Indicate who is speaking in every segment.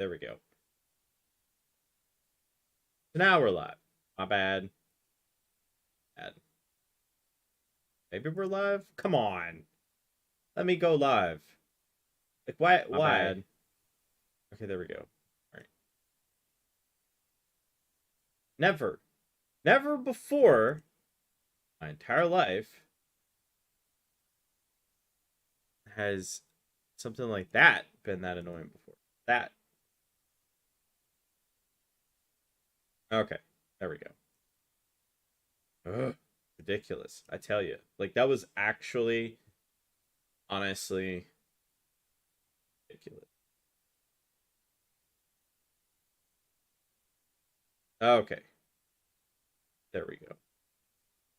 Speaker 1: There we go. So now we're live. My bad. Bad. Maybe we're live? Come on. Let me go live. Like, why?
Speaker 2: My
Speaker 1: Why?
Speaker 2: bad.
Speaker 1: Okay, there we go. All right. Never, never before my entire life has something like that been that annoying before. That. Okay, there we go. Ugh, ridiculous. I tell you. Like, that was actually, honestly, ridiculous. Okay, there we go.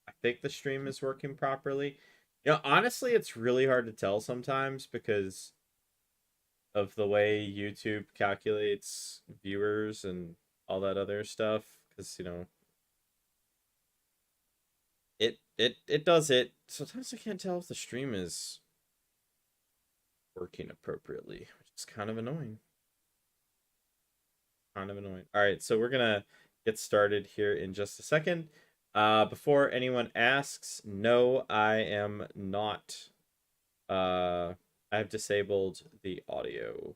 Speaker 1: I think the stream is working properly. Honestly, it's really hard to tell sometimes because of the way YouTube calculates viewers and all that other stuff. Because it does it. Sometimes I can't tell if the stream is working appropriately, which is kind of annoying. Kind of annoying. All right, so we're gonna get started here in just a second. Before anyone asks, no, I am not. I've disabled the audio.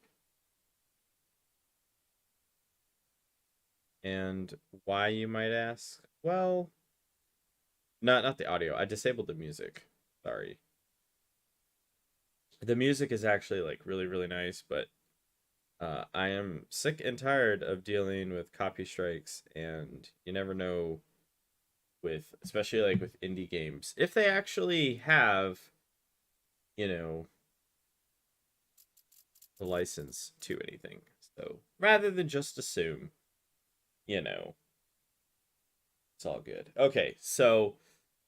Speaker 1: And why, you might ask? Well, not the audio. I disabled the music. Sorry. The music is actually like really really nice, but I am sick and tired of dealing with copy strikes, and you never know with especially like with indie games if they actually have you know the license to anything. So rather than just assume, you know, it's all good. Okay, so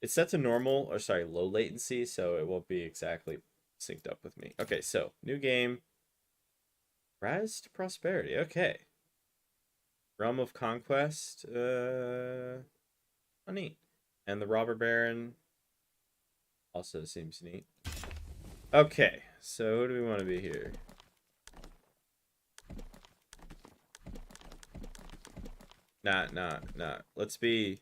Speaker 1: it's set to normal, or sorry, low latency, so it won't be exactly synced up with me. Okay, so new game, Rise to Prosperity. Okay, Realm of Conquest. Oh, neat. And the Robber Baron also seems neat. Okay, so who do we want to be here? Nah. Let's be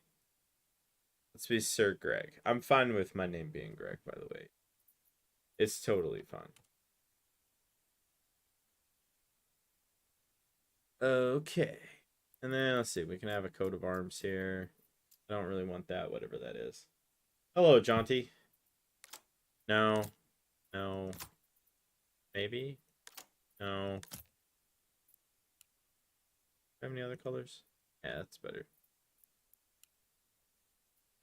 Speaker 1: Sir Greg. I'm fine with my name being Greg, by the way. It's totally fun. Okay. And then let's see, we can have a coat of arms here. I don't really want that, whatever that is. Hello, Jaunty. No. No. Maybe? No. Have any other colors? Yeah, that's better.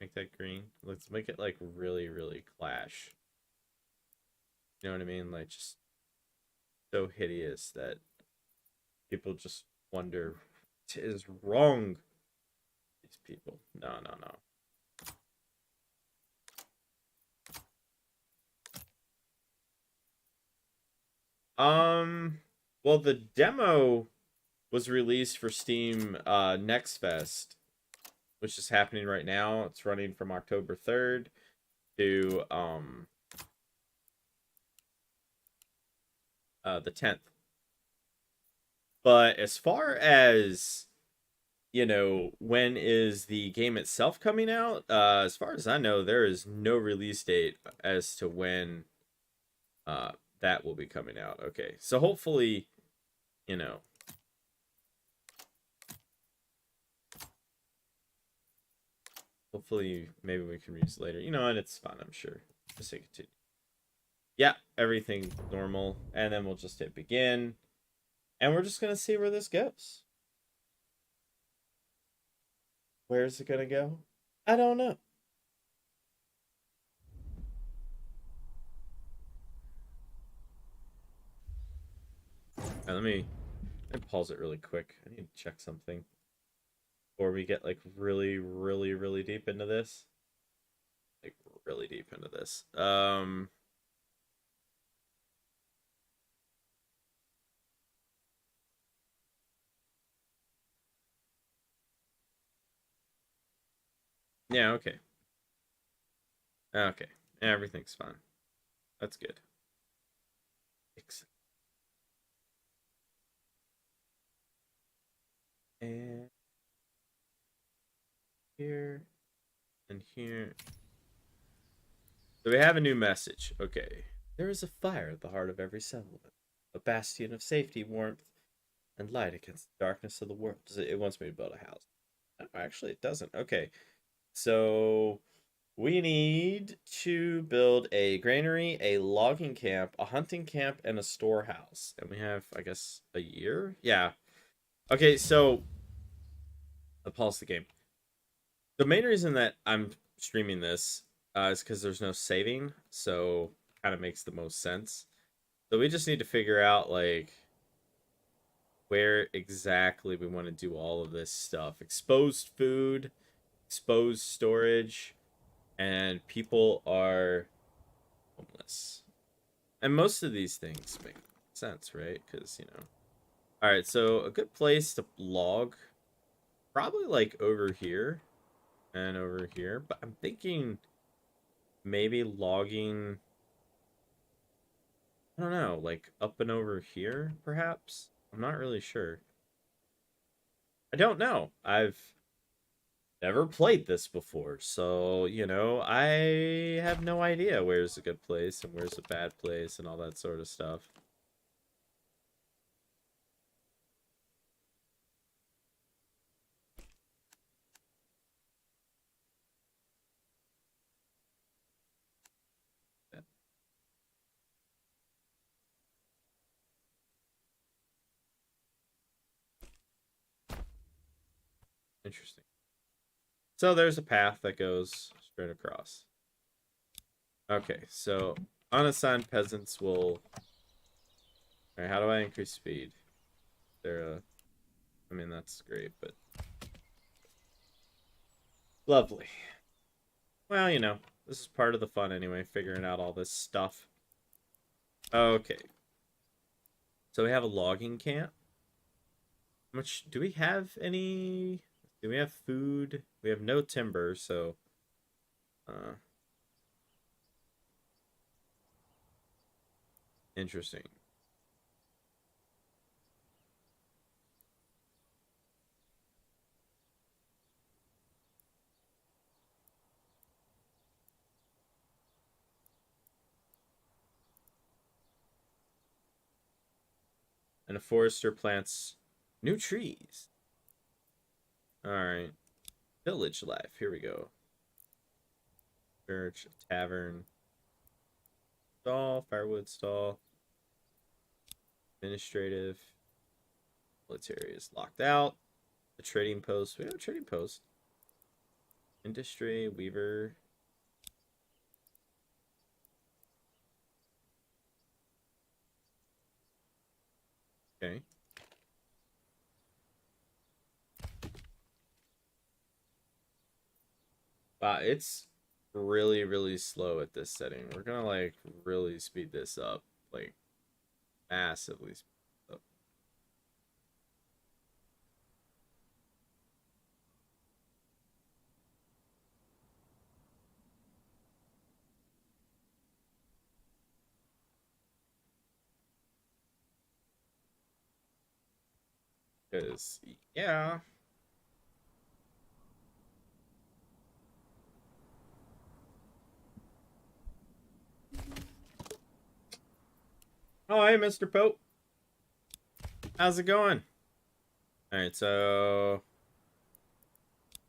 Speaker 1: Make that green. Let's make it like really, really clash. You know what I mean? Like just so hideous that people just wonder what is wrong with these people. No. Um, well, the demo was released for Steam Next Fest, which is happening right now. It's running from October 3rd to the 10th. But as far as when is the game itself coming out? As far as I know, there is no release date as to when uh that will be coming out. Okay, so hopefully, you know, hopefully maybe we can use it later. And it's fun, I'm sure. Just say continue. Yeah, everything normal, and then we'll just hit begin, and we're just gonna see where this goes. Where's it gonna go? I don't know. Let me pause it really quick. I need to check something before we get like really, really, really deep into this. Like really deep into this. Yeah, okay. Okay. Everything's fine. That's good. And here and here. So we have a new message. Okay. There is a fire at the heart of every settlement, a bastion of safety, warmth, and light against the darkness of the world. It wants me to build a house. Oh, actually, it doesn't. Okay. So we need to build a granary, a logging camp, a hunting camp, and a storehouse. And we have, I guess, a year? Yeah. Okay, so I'll pause the game. The main reason that I'm streaming this is because there's no saving, so kind of makes the most sense. So we just need to figure out like where exactly we want to do all of this stuff. Exposed food, exposed storage, and people are homeless. And most of these things make sense, right? Because, you know. All right, so a good place to log, probably like over here and over here. But I'm thinking maybe logging, I don't know, like up and over here, perhaps? I'm not really sure. I don't know. I've never played this before, so, you know, I have no idea where's a good place and where's a bad place and all that sort of stuff. Interesting. So there's a path that goes straight across. Okay, so unassigned peasants will... Alright, how do I increase speed? I mean, that's great, but... Lovely. Well, you know, this is part of the fun anyway, figuring out all this stuff. Okay. So we have a logging camp. How much... Do we have any... Do we have food? We have no timber, so... Interesting. And a forester plants new trees. Alright. Village life. Here we go. Church, tavern, stall, firewood stall, administrative, military is locked out. The trading post. We have a trading post. Industry, weaver. Okay. Wow, it's really, really slow at this setting. We're gonna like really speed this up. Like massively speed up. Because yeah. Oh, hey, Mr. Pope. How's it going? Alright, so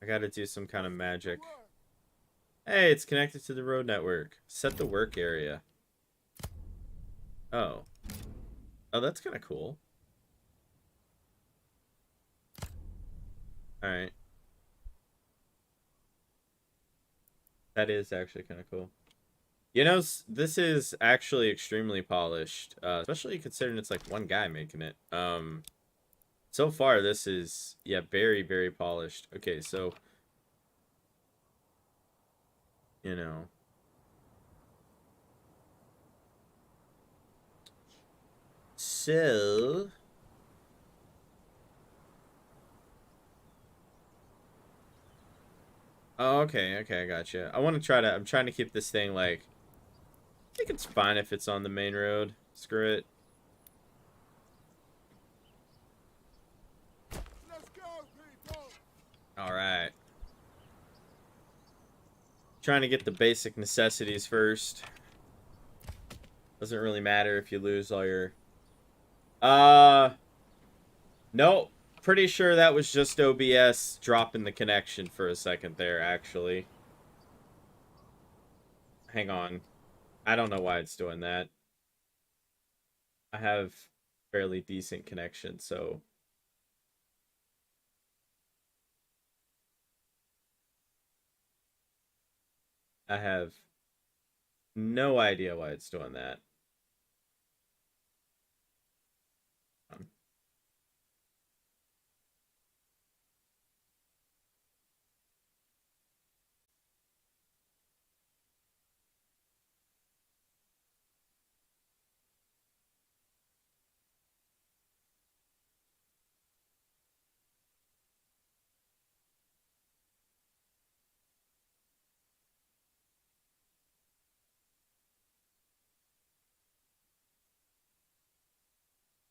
Speaker 1: I gotta do some kind of magic. Hey, it's connected to the road network. Set the work area. Oh. Oh, that's kind of cool. Alright. That is actually kind of cool. You know, this is actually extremely polished, especially considering it's like one guy making it. So far, this is, yeah, very, very polished. Okay, so, you know. So... Oh, okay, okay, I gotcha. I'm trying to keep this thing, like, I think it's fine if it's on the main road. Screw it.
Speaker 2: Let's go.
Speaker 1: All right. Trying to get the basic necessities first. Doesn't really matter if you lose all your... Nope. Pretty sure that was just OBS dropping the connection for a second there, actually. Hang on. I don't know why it's doing that. I have fairly decent connection, so... I have no idea why it's doing that.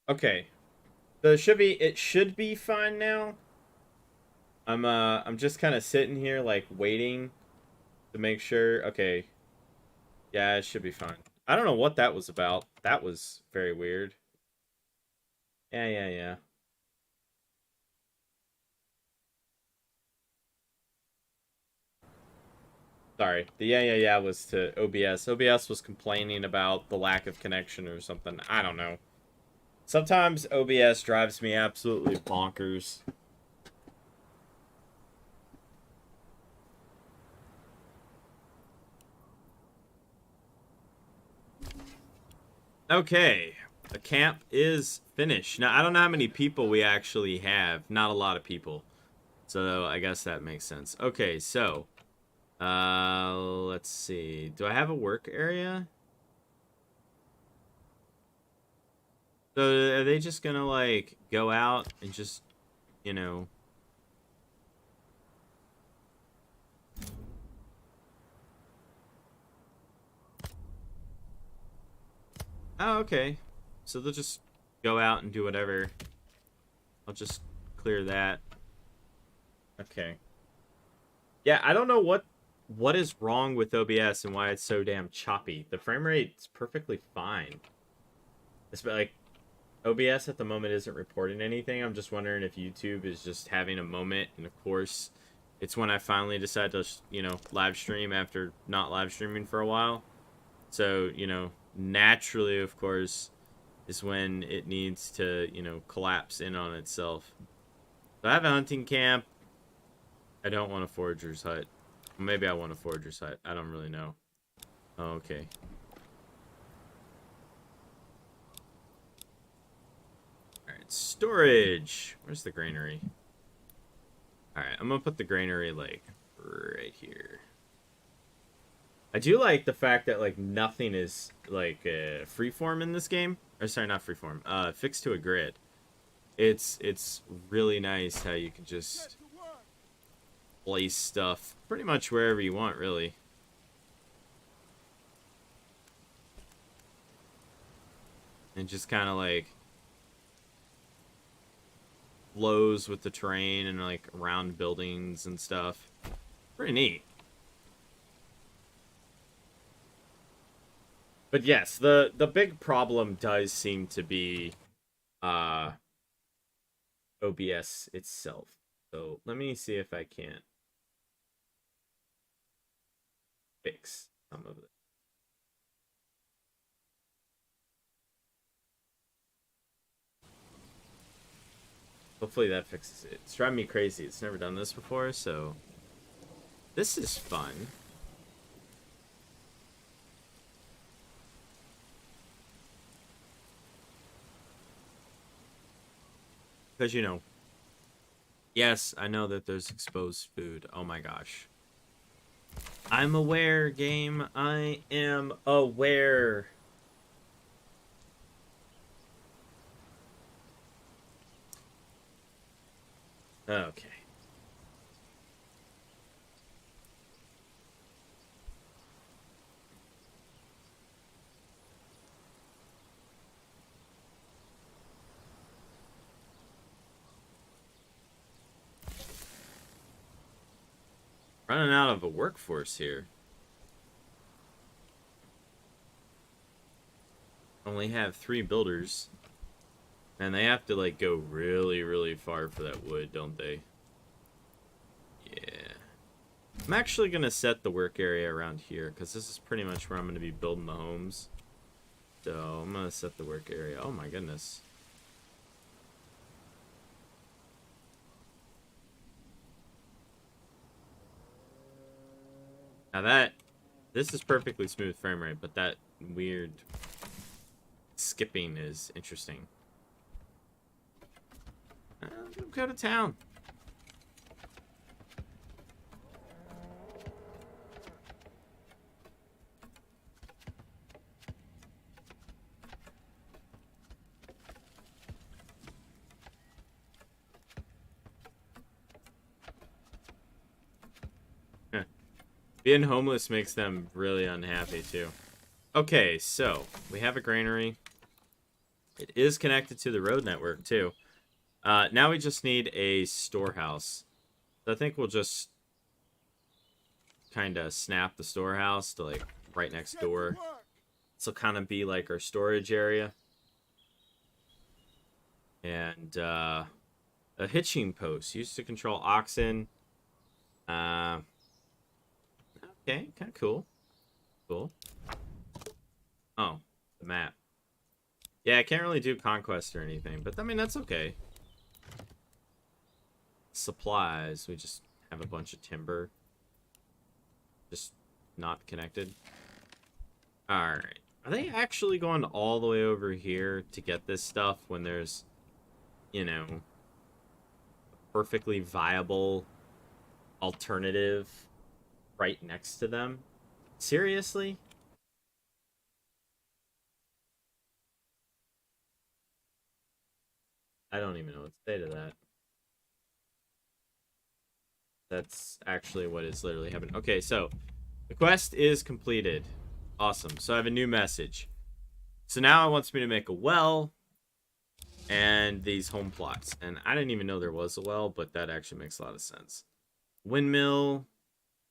Speaker 1: Okay. So it should be fine now. I'm just kind of sitting here like waiting to make sure. Okay. Yeah, it should be fine. I don't know what that was about. That was very weird. Yeah. Sorry. The yeah was to OBS. OBS was complaining about the lack of connection or something. I don't know. Sometimes OBS drives me absolutely bonkers. Okay. The camp is finished. Now, I don't know how many people we actually have. Not a lot of people. So, I guess that makes sense. Okay, so... let's see. Do I have a work area? So, are they just gonna, like, go out and just, you know... Oh, okay. So they'll just go out and do whatever. I'll just clear that. Okay. Yeah, I don't know what is wrong with OBS and why it's so damn choppy. The frame rate's perfectly fine. It's like OBS at the moment isn't reporting anything. I'm just wondering if YouTube is just having a moment, and of course, it's when I finally decide to, you know, live stream after not live streaming for a while. So, you know, naturally, of course, is when it needs to, you know, collapse in on itself. So I have a hunting camp. I don't want a forager's hut. Maybe I want a forager's hut. I don't really know. Oh, okay. Alright, storage. Where's the granary? Alright, I'm gonna put the granary, like, right here. I do like the fact that, like, nothing is, like, freeform in this game. Or, sorry, not freeform. Fixed to a grid. It's really nice how you can just place stuff pretty much wherever you want, really. And just kind of, like, flows with the terrain and, like, around buildings and stuff. Pretty neat. But yes, the big problem does seem to be OBS itself. So let me see if I can't fix some of it. Hopefully that fixes it. It's driving me crazy. It's never done this before, so this is fun. Because, you know, yes, I know that there's exposed food. Oh my gosh. I'm aware, game. I am aware. Okay. Running out of a workforce here. Only have 3 builders. And they have to, like, go really, really far for that wood, don't they? Yeah. I'm actually going to set the work area around here, because this is pretty much where I'm going to be building the homes. So, I'm going to set the work area. Oh my goodness. Now this is perfectly smooth frame rate, but that weird skipping is interesting. Go to town. Being homeless makes them really unhappy, too. Okay, so, we have a granary. It is connected to the road network, too. Now we just need a storehouse. So I think we'll just kind of snap the storehouse to, like, right next door. This will kind of be, like, our storage area. And, a hitching post used to control oxen. Okay, kind of cool. Cool. Oh, the map. Yeah, I can't really do conquest or anything, but I mean, that's okay. Supplies, we just have a bunch of timber. Just not connected. Alright. Are they actually going all the way over here to get this stuff when there's, you know, a perfectly viable alternative right next to them? Seriously? I don't even know what to say to that. That's actually what is literally happening. Okay, so the quest is completed. Awesome. So I have a new message. So now it wants me to make a well and these home plots. And I didn't even know there was a well, but that actually makes a lot of sense. Windmill,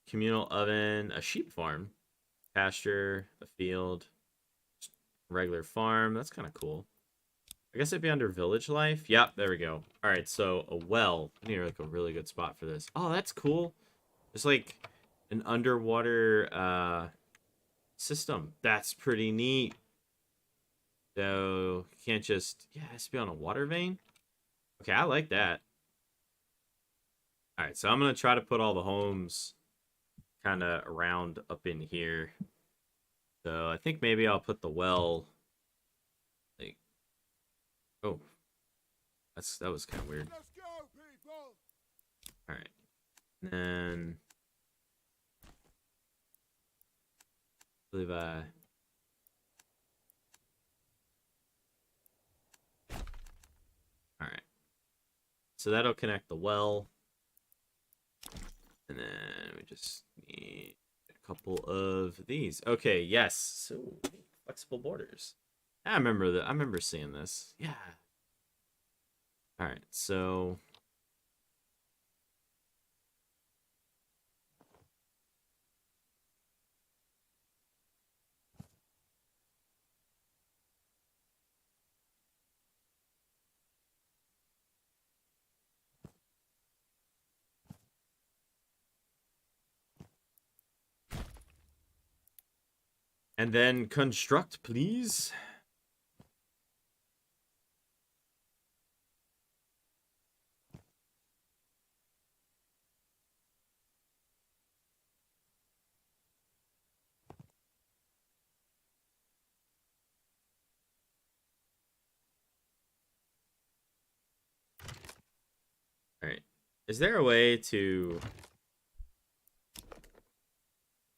Speaker 1: communal oven, a sheep farm, pasture, a field, regular farm. That's kind of cool. I guess it'd be under village life. Yep, there we go. All right, so a well. I need like a really good spot for this. Oh, that's cool. It's like an underwater system. That's pretty neat. So you can't just, yeah, it has to be on a water vein. Okay, I like that. All right, so I'm gonna try to put all the homes kind of around up in here. So I think maybe I'll put the well. Like, oh, that was kind of weird.
Speaker 2: Let's go, people.
Speaker 1: All right, and then I believe all right. So that'll connect the well. And then we just need a couple of these. Okay, yes. So flexible borders. I remember that. I remember seeing this. Yeah. All right. So and then construct, please. All right. Is there a way to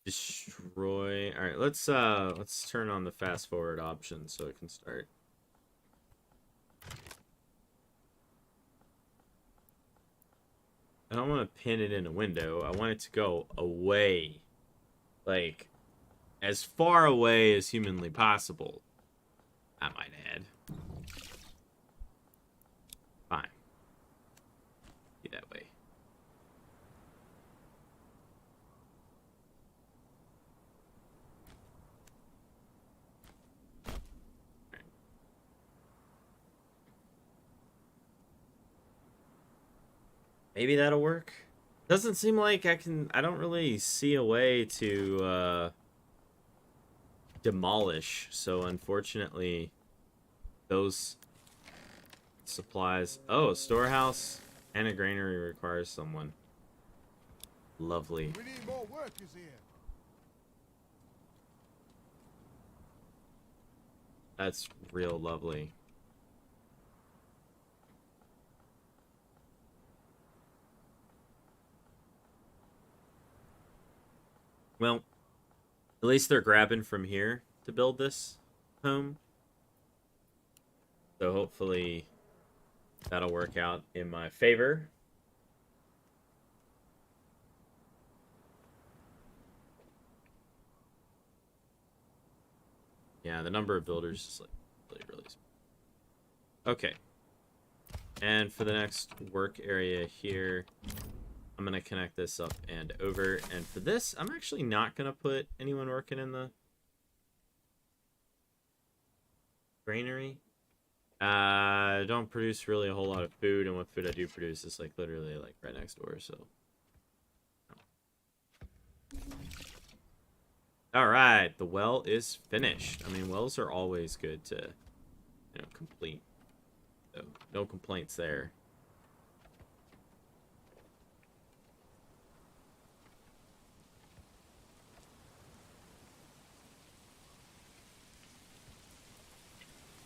Speaker 1: destroy? All right, let's turn on the fast forward option so it can start. I don't want to pin it in a window. I want it to go away. Like, as far away as humanly possible, I might add. Fine. Be that way. Maybe that'll work. Doesn't seem like I don't really see a way to demolish, so unfortunately those supplies. Oh, a storehouse and a granary requires someone. Lovely.
Speaker 2: We need more workers here.
Speaker 1: That's real lovely. Well, at least they're grabbing from here to build this home. So hopefully that'll work out in my favor. Yeah, the number of builders is like really small. Okay. And for the next work area here, I'm going to connect this up and over. And for this, I'm actually not going to put anyone working in the granary. I don't produce really a whole lot of food, and what food I do produce is like literally like right next door, so. Alright, the well is finished. I mean, wells are always good to, complete. So, no complaints there.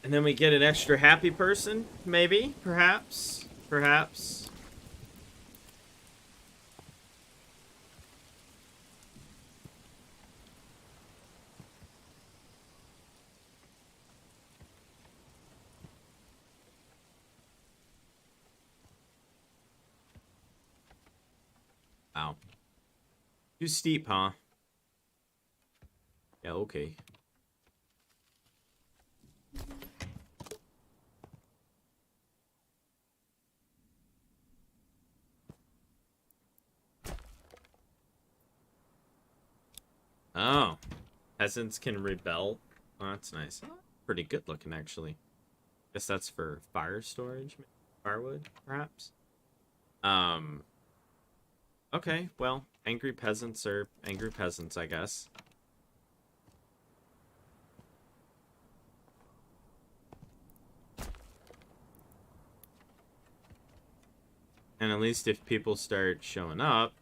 Speaker 1: And then we get an extra happy person, maybe, perhaps. Wow. Too steep, huh? Yeah, okay. Oh. Peasants can rebel. Oh, that's nice. Pretty good looking, actually. Guess that's for fire storage? Firewood, perhaps? Okay, well, angry peasants are angry peasants, I guess. And at least if people start showing up...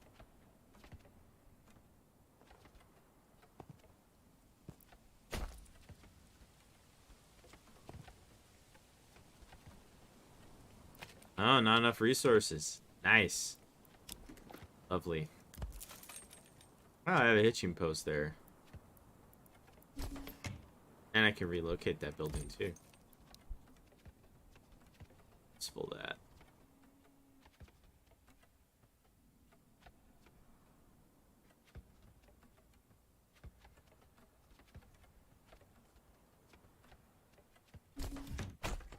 Speaker 1: Oh, not enough resources. Nice. Lovely. Oh, I have a hitching post there. And I can relocate that building, too. Let's pull that.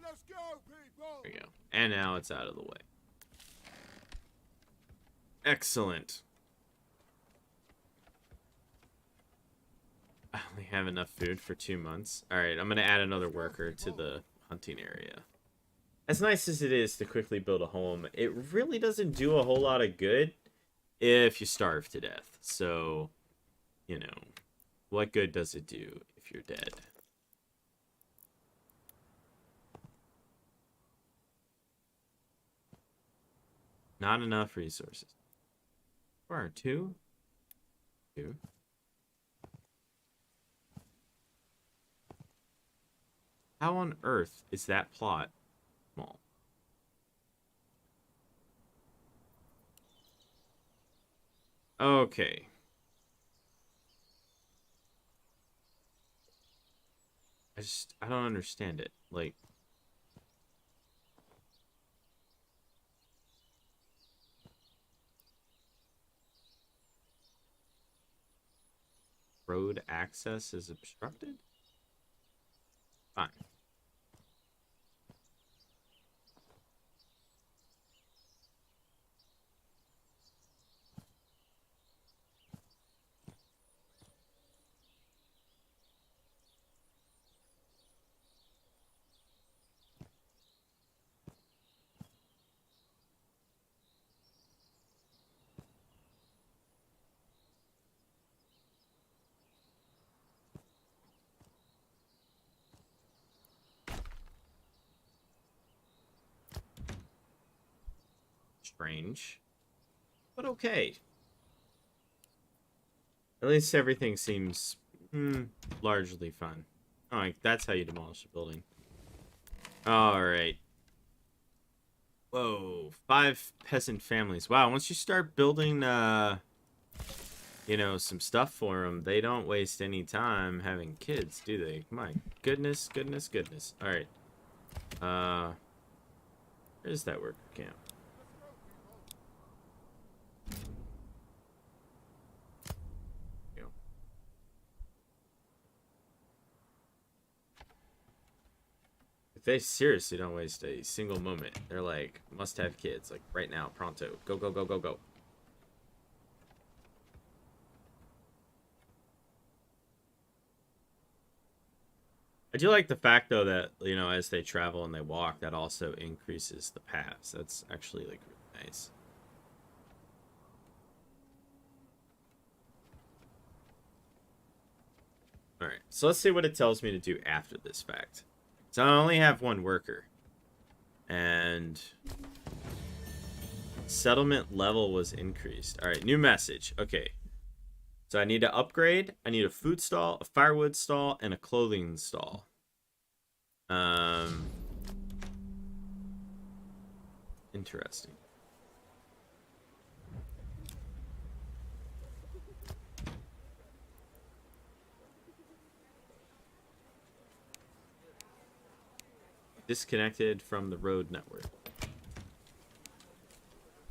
Speaker 2: Let's go, people.
Speaker 1: There we go. And now it's out of the way. Excellent. I only have enough food for 2 months. Alright, I'm going to add another worker to the hunting area. As nice as it is to quickly build a home, it really doesn't do a whole lot of good if you starve to death. So, what good does it do if you're dead? Not enough resources. Or two? Two. How on earth is that plot small? Okay. I don't understand it. Like, road access is obstructed? Fine. strange. But okay. At least everything seems largely fun. Oh, that's how you demolish a building. Alright. Whoa. 5 peasant families. Wow, once you start building, you know, some stuff for them, they don't waste any time having kids, do they? My goodness, goodness, goodness. Alright. Where's that worker camp? They seriously don't waste a single moment. They're like, must have kids. Like, right now, pronto. Go, go, go, go, go. I do like the fact, though, that, you know, as they travel and they walk, that also increases the paths. That's actually, like, really nice. Alright, so let's see what it tells me to do after this fact. So I only have 1 worker. And settlement level was increased. Alright, new message. Okay. So I need to upgrade. I need a food stall, a firewood stall, and a clothing stall. Interesting. Disconnected from the road network.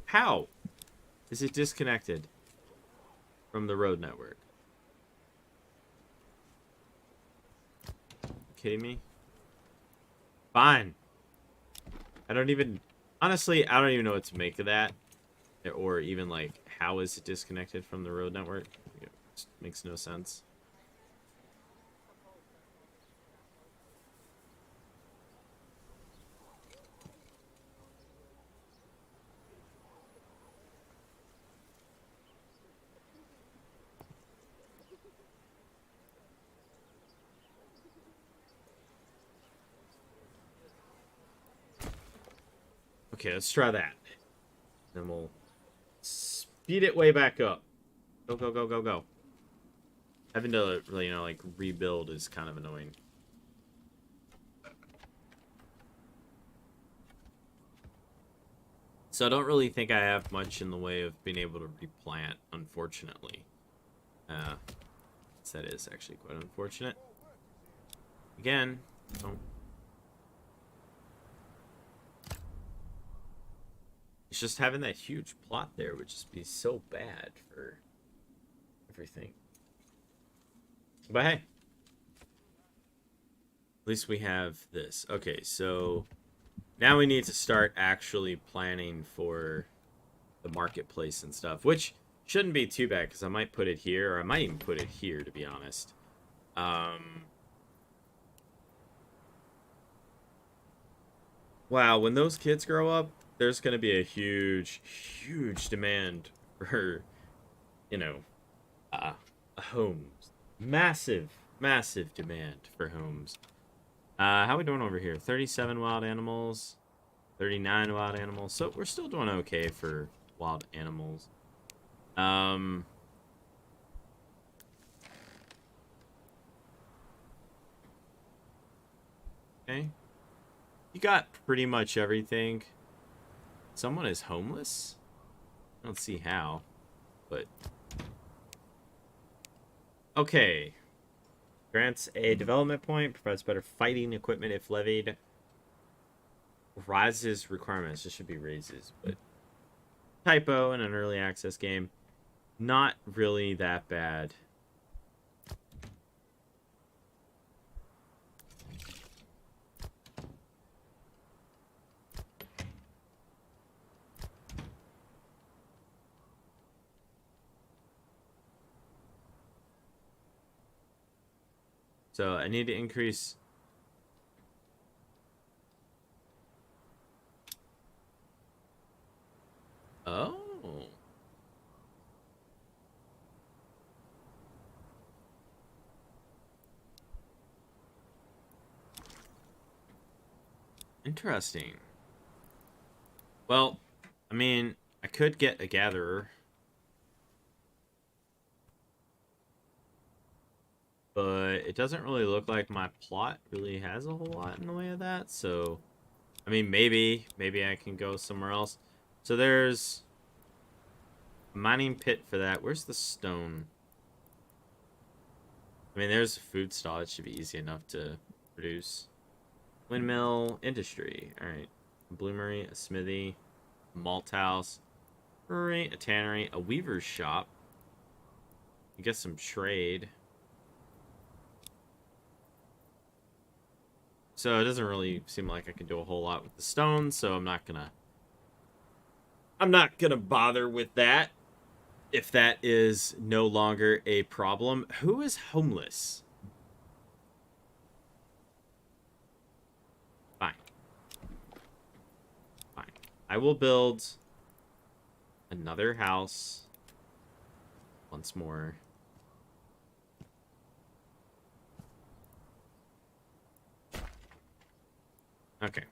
Speaker 1: How is it disconnected from the road network? Kidding me? Fine. Honestly, I don't even know what to make of that. Or even, like, how is it disconnected from the road network? It just makes no sense. Okay, let's try that. Then we'll speed it way back up. Go, go, go, go, go. Having to, you know, like, rebuild is kind of annoying. So I don't really think I have much in the way of being able to replant, unfortunately. That is actually quite unfortunate. Again, don't. It's just having that huge plot there would just be so bad for everything. But hey. At least we have this. Okay, so now we need to start actually planning for the marketplace and stuff, which shouldn't be too bad because I might put it here, or I might even put it here, to be honest. Wow, when those kids grow up, there's going to be a huge, huge demand for, you know, homes. Massive, massive demand for homes. How are we doing over here? 37 wild animals, 39 wild animals. So we're still doing okay for wild animals. Okay. You got pretty much everything. Someone is homeless? I don't see how, but... Okay. Grants a development point, provides better fighting equipment if levied. Rises requirements. This should be raises, but... Typo in an early access game. Not really that bad. So I need to increase... Oh. Interesting. Well, I mean, I could get a gatherer. But it doesn't really look like my plot really has a whole lot in the way of that. So, I mean, maybe I can go somewhere else. So there's a mining pit for that. Where's the stone? I mean, there's a food stall. It should be easy enough to produce. Windmill industry. All right. A bloomery, a smithy, a malt house, brewery, a tannery, a weaver's shop. You get some trade. So it doesn't really seem like I can do a whole lot with the stone, so I'm not gonna bother with that if that is no longer a problem. Who is homeless? Fine. Fine. I will build another house once more. Okay.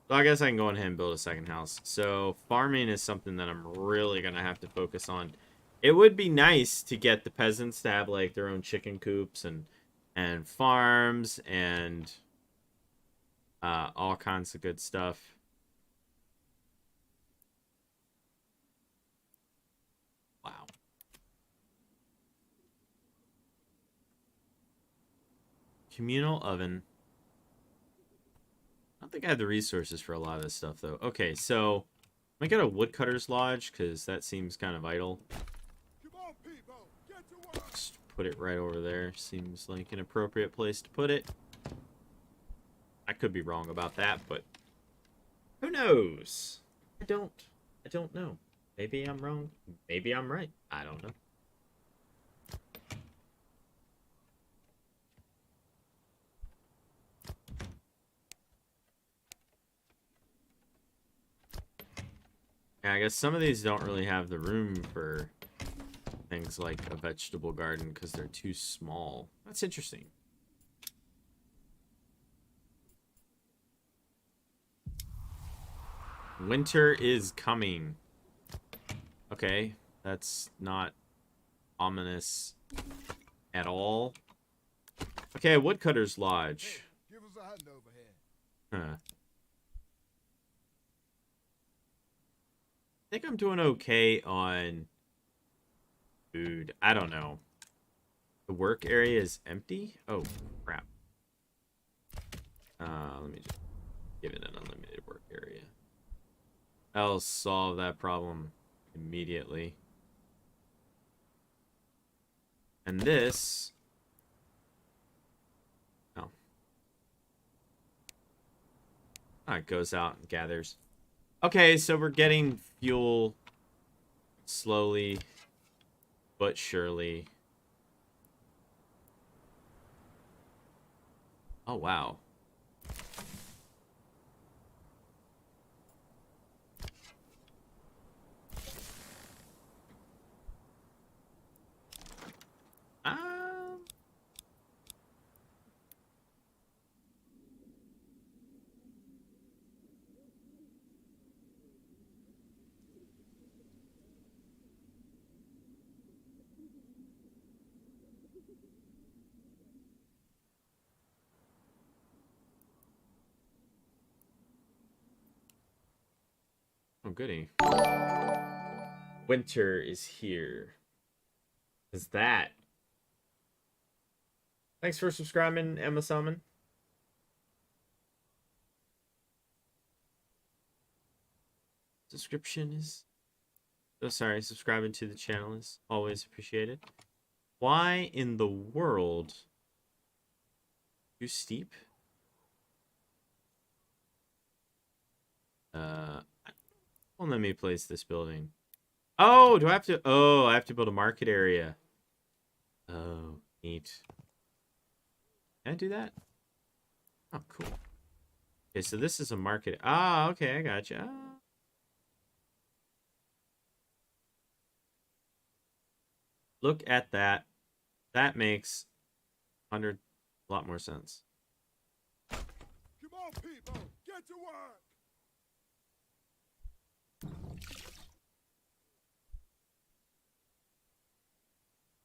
Speaker 1: So I guess I can go ahead and build a second house. So farming is something that I'm really going to have to focus on. It would be nice to get the peasants to have like their own chicken coops and farms and all kinds of good stuff. Wow. Communal oven. I don't think I have the resources for a lot of this stuff, though. Okay, so I get a woodcutter's lodge, because that seems kind of vital.
Speaker 2: Come on, people, get to work.
Speaker 1: Just put it right over there. Seems like an appropriate place to put it. I could be wrong about that, but who knows? I don't know. Maybe I'm wrong. Maybe I'm right. I don't know. Yeah, I guess some of these don't really have the room for things like a vegetable garden because they're too small. That's interesting. Winter is coming. Okay, that's not ominous at all. Okay, Woodcutter's Lodge.
Speaker 2: Hey, give us a hand over here.
Speaker 1: Huh. I think I'm doing okay on food. I don't know. The work area is empty? Oh, crap. Let me just give it an unlimited work area. That'll solve that problem immediately. And this... Oh. Oh, it goes out and gathers. Okay, so we're getting fuel slowly but surely. Oh, wow. Oh, goody. Winter is here. Is that? Thanks for subscribing, Emma Salmon. Subscription is... Oh, sorry. Subscribing to the channel is always appreciated. Why in the world? Too steep? Well, let me place this building. Oh, do I have to... Oh, I have to build a market area. Oh, neat. Can I do that? Oh, cool. Okay, so this is a market. Ah, okay, I gotcha. Look at that. That makes 100 a lot more sense.
Speaker 2: Come on, people, get to work.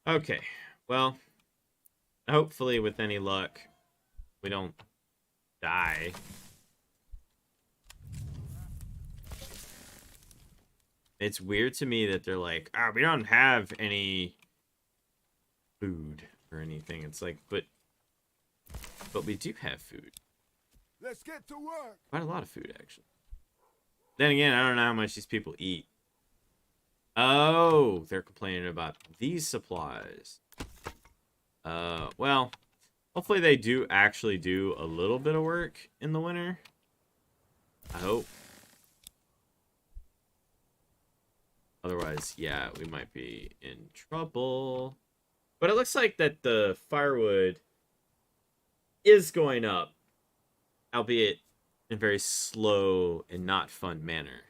Speaker 1: Okay, well, hopefully with any luck, we don't die. It's weird to me that they're like, ah, we don't have any food or anything. It's like, but we do have food.
Speaker 2: Let's get to work.
Speaker 1: Quite a lot of food, actually. Then again, I don't know how much these people eat. Oh, they're complaining about these supplies. Well, hopefully they do actually do a little bit of work in the winter. I hope. Otherwise, yeah, we might be in trouble. But it looks like that the firewood is going up, albeit in a very slow and not fun manner.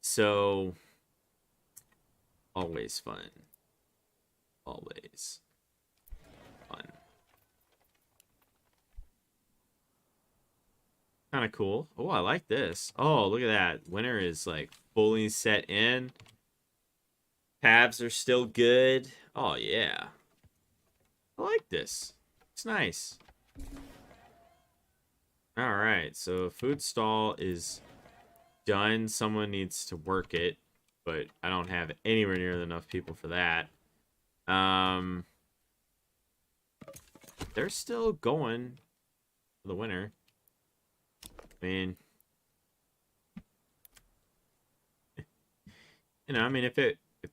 Speaker 1: So, always fun. Always fun. Kind of cool. Oh, I like this. Oh, look at that. Winter is like fully set in. Tabs are still good. Oh, yeah. I like this. It's nice. All right. So food stall is done. Someone needs to work it, but I don't have anywhere near enough people for that. They're still going for the winter. I mean, if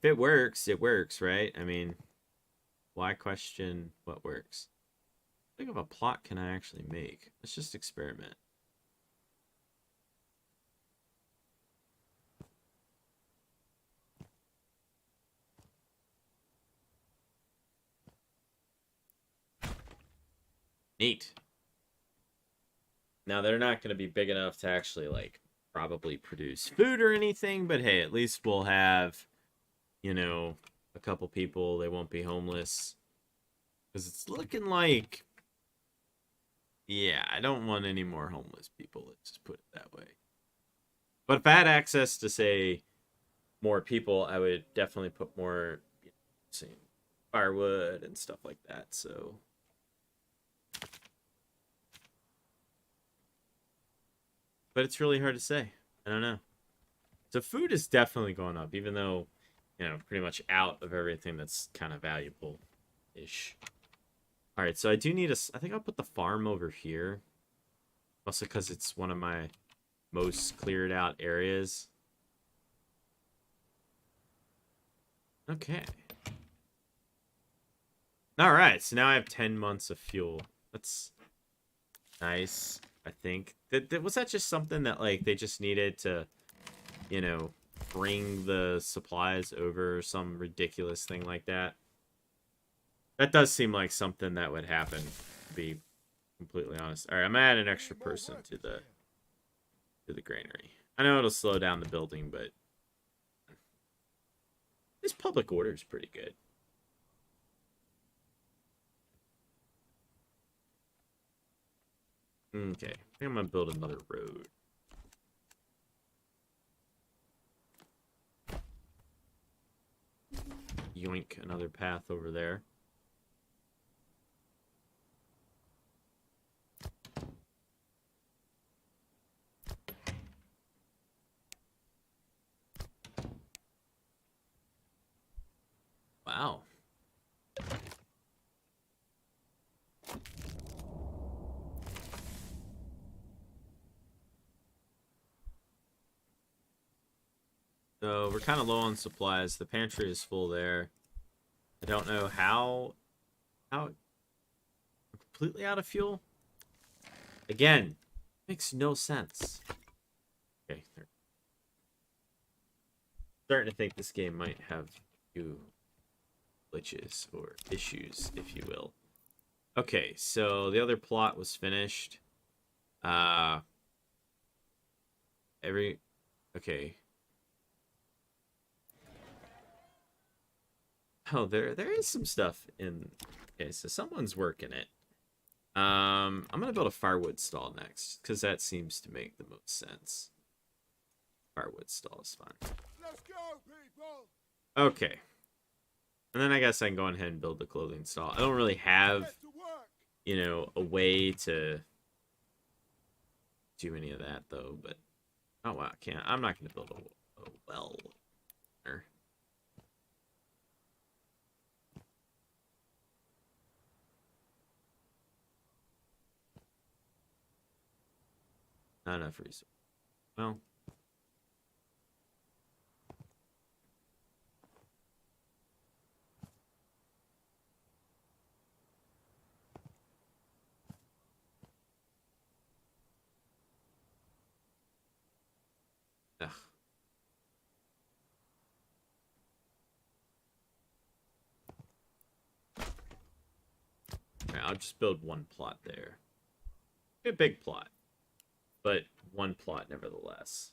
Speaker 1: it works, it works, right? I mean, why question what works? How big of a plot can I actually make? Let's just experiment. Neat. Now, they're not going to be big enough to actually, like, probably produce food or anything, but hey, at least we'll have, a couple people. They won't be homeless. Because it's looking like, yeah, I don't want any more homeless people. Let's just put it that way. But if I had access to, say, more people, I would definitely put more, say, firewood and stuff like that, so... But it's really hard to say. I don't know. So food is definitely going up, even though, pretty much out of everything that's kind of valuable-ish. All right, so I do need I think I'll put the farm over here. Also because it's one of my most cleared out areas. Okay. All right, so now I have 10 months of fuel. That's nice, I think. Was that just something that, like, they just needed to, bring the supplies over, some ridiculous thing like that? That does seem like something that would happen, to be completely honest. All right, I'm gonna add an extra person to the granary. I know it'll slow down the building, but this public order is pretty good. Okay, I think I'm gonna build another road. Yoink, another path over there. Wow. So we're kind of low on supplies. The pantry is full there. I don't know how I'm completely out of fuel. Again, makes no sense. Okay, starting to think this game might have a few glitches or issues, if you will. Okay, so the other plot was finished. Okay. Oh, there is some stuff in. Okay, so someone's working it. I'm gonna build a firewood stall next, because that seems to make the most sense. Firewood stall is fine.
Speaker 2: Let's go, people.
Speaker 1: Okay. And then I guess I can go ahead and build the clothing stall. I don't really have,
Speaker 2: Get to work.
Speaker 1: you know, a way to do any of that though. But oh wow, I can't. I'm not going to build a well. Not enough resources. Well, ugh. Alright, I'll just build one plot there. A big plot, but one plot nevertheless.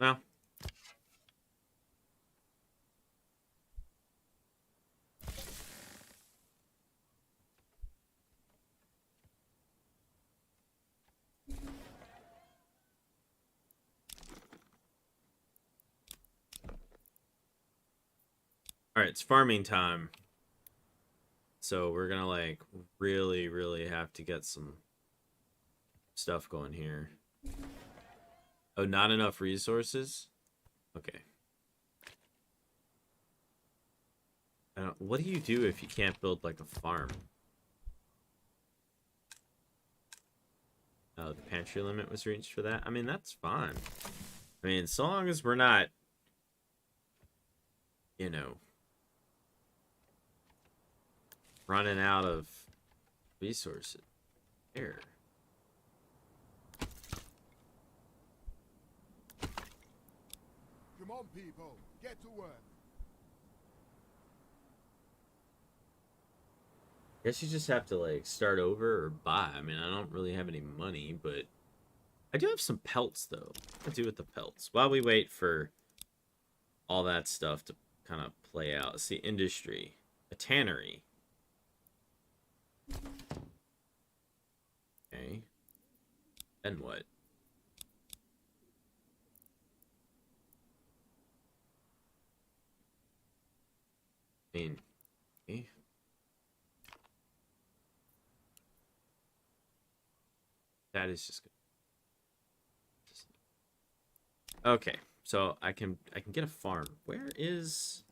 Speaker 1: Well. Alright, it's farming time. So we're gonna like really have to get some stuff going here. Oh, not enough resources? Okay. What do you do if you can't build like a farm? Oh, the pantry limit was reached for that? I mean, that's fine. I mean, so long as we're not, you know, running out of resources. Here.
Speaker 2: Come on, people. Get to work.
Speaker 1: I guess you just have to like start over or buy. I mean, I don't really have any money, but I do have some pelts though. What to do with the pelts? While we wait for all that stuff to kind of play out. Let's see, industry. A tannery. Okay. Then what? I mean, okay. That is just good. Okay, so I can get a farm. Where is?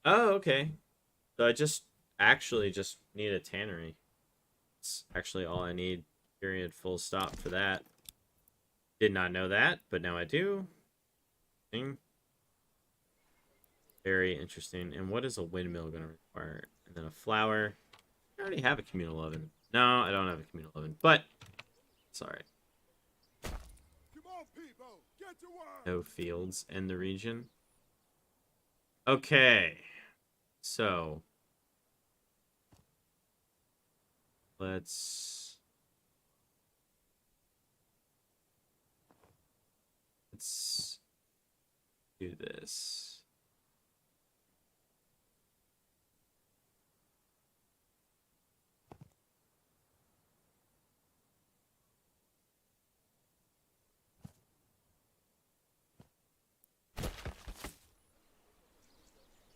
Speaker 1: Oh, okay. So I just actually just need a tannery. It's actually all I need. Period. Full stop for that. Did not know that, but now I do. Very interesting. And what is a windmill going to require? And then a flour. I already have a communal oven. No, I don't have a communal oven, but it's alright.
Speaker 2: Come on, people. Get to work.
Speaker 1: No fields in the region. Okay. So let's do this.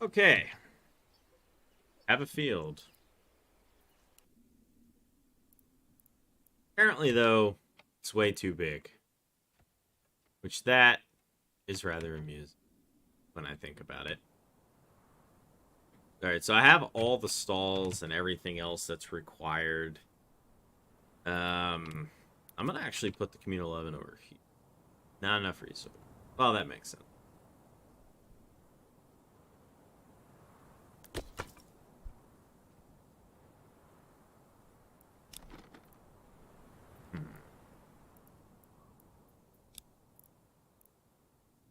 Speaker 1: Okay. Have a field. Apparently, though, it's way too big. Which that is rather amusing when I think about it. Alright, so I have all the stalls and everything else that's required. I'm gonna actually put the communal oven over here. Not enough resources. Well, that makes sense.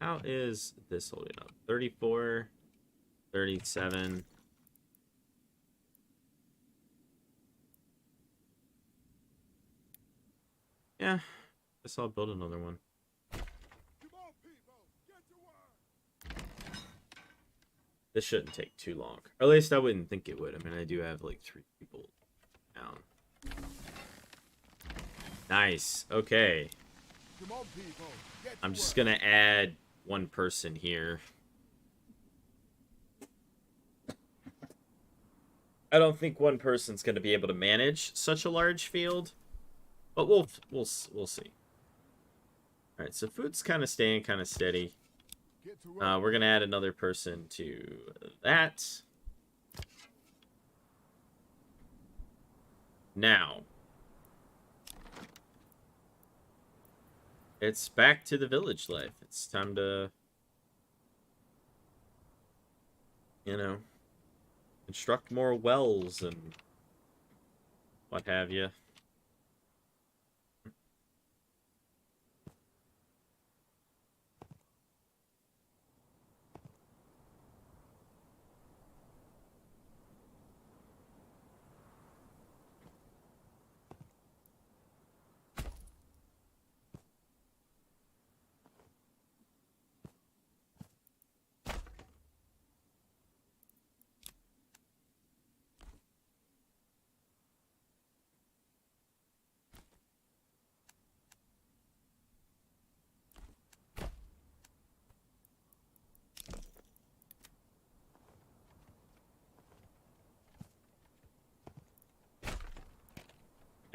Speaker 1: How is this holding up? 34, 37. Yeah, guess I'll build another one. This shouldn't take too long. Or at least I wouldn't think it would. I mean, I do have like 3 people down. Nice. Okay.
Speaker 2: Come on, people. Get to
Speaker 1: I'm just
Speaker 2: work.
Speaker 1: gonna add 1 person here. I don't think 1 person's gonna be able to manage such a large field, but we'll see. All right, so food's kind of staying kind of steady.
Speaker 2: Get to work.
Speaker 1: We're gonna add another person to that. Now, it's back to the village life. It's time to, you know, construct more wells and what have you.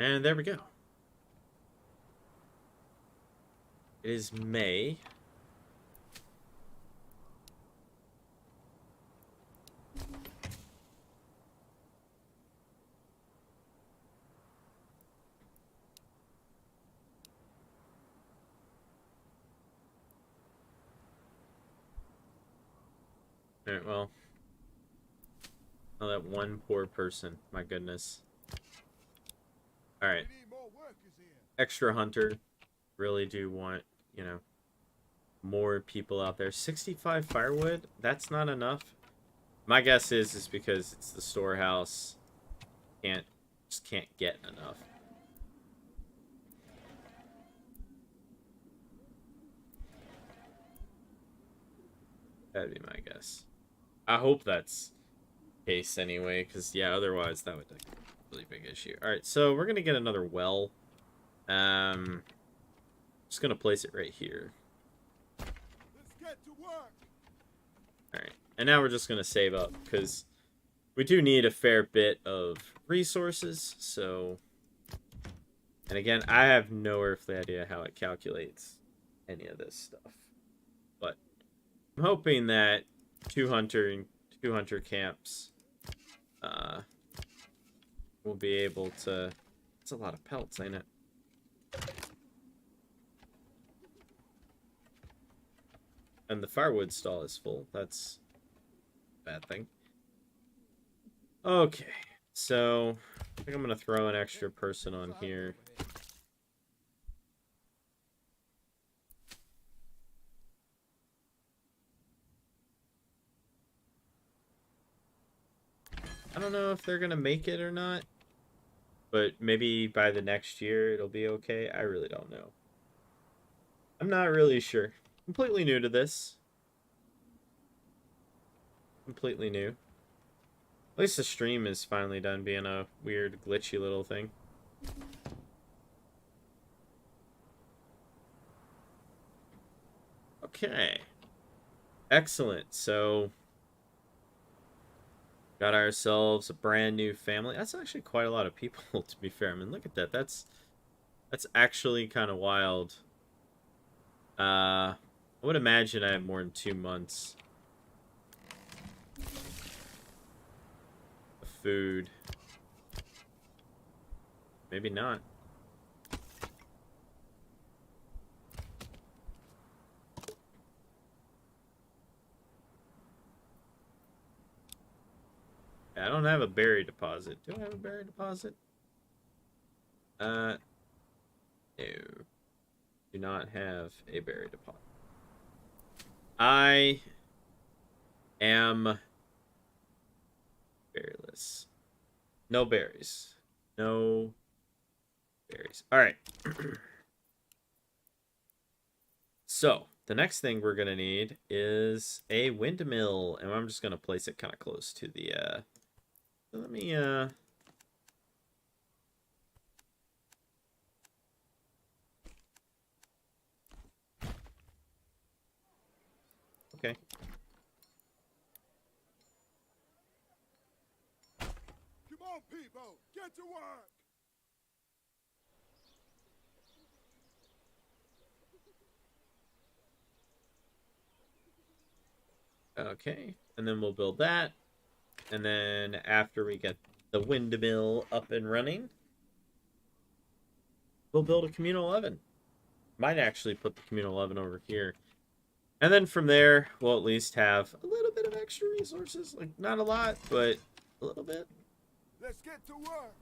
Speaker 1: And there we go. It is May. Alright, well. Oh, that 1 poor person. My goodness. Alright.
Speaker 2: We need more workers here.
Speaker 1: Extra hunter. Really do want, you know, more people out there. 65 firewood? That's not enough. My guess is because it's the storehouse. Just can't get enough. That'd be my guess. I hope that's the case anyway, because yeah, otherwise that would be a really big issue. Alright, so we're gonna get another well. Just gonna place it right here.
Speaker 2: Let's get to work.
Speaker 1: Alright, and now we're just gonna save up, because we do need a fair bit of resources, so... And again, I have no earthly idea how it calculates any of this stuff. But I'm hoping that 2 hunter camps will be able to... It's a lot of pelts, ain't it? And the firewood stall is full. That's a bad thing. Okay, so I think I'm gonna throw an extra person on here. I don't know if they're gonna make it or not, but maybe by the next year it'll be okay. I really don't know. I'm not really sure. Completely new to this. Completely new. At least the stream is finally done being a weird, glitchy little thing. Okay. Excellent. So, got ourselves a brand new family. That's actually quite a lot of people, to be fair. I mean, look at that. That's actually kind of wild. I would imagine I have more than 2 months of food. Maybe not. I don't have a berry deposit. Do I have a berry deposit? No. Do not have a berry deposit. I am berryless. No berries. No berries. All right. So, the next thing we're gonna need is a windmill, and I'm just gonna place it kind of close to the. Let me. Okay.
Speaker 2: Come on, people! Get to work!
Speaker 1: Okay, and then we'll build that, and then after we get the windmill up and running, we'll build a communal oven. Might actually put the communal oven over here. And then from there, we'll at least have a little bit of extra resources. Like, not a lot, but a little bit.
Speaker 2: Let's get to work!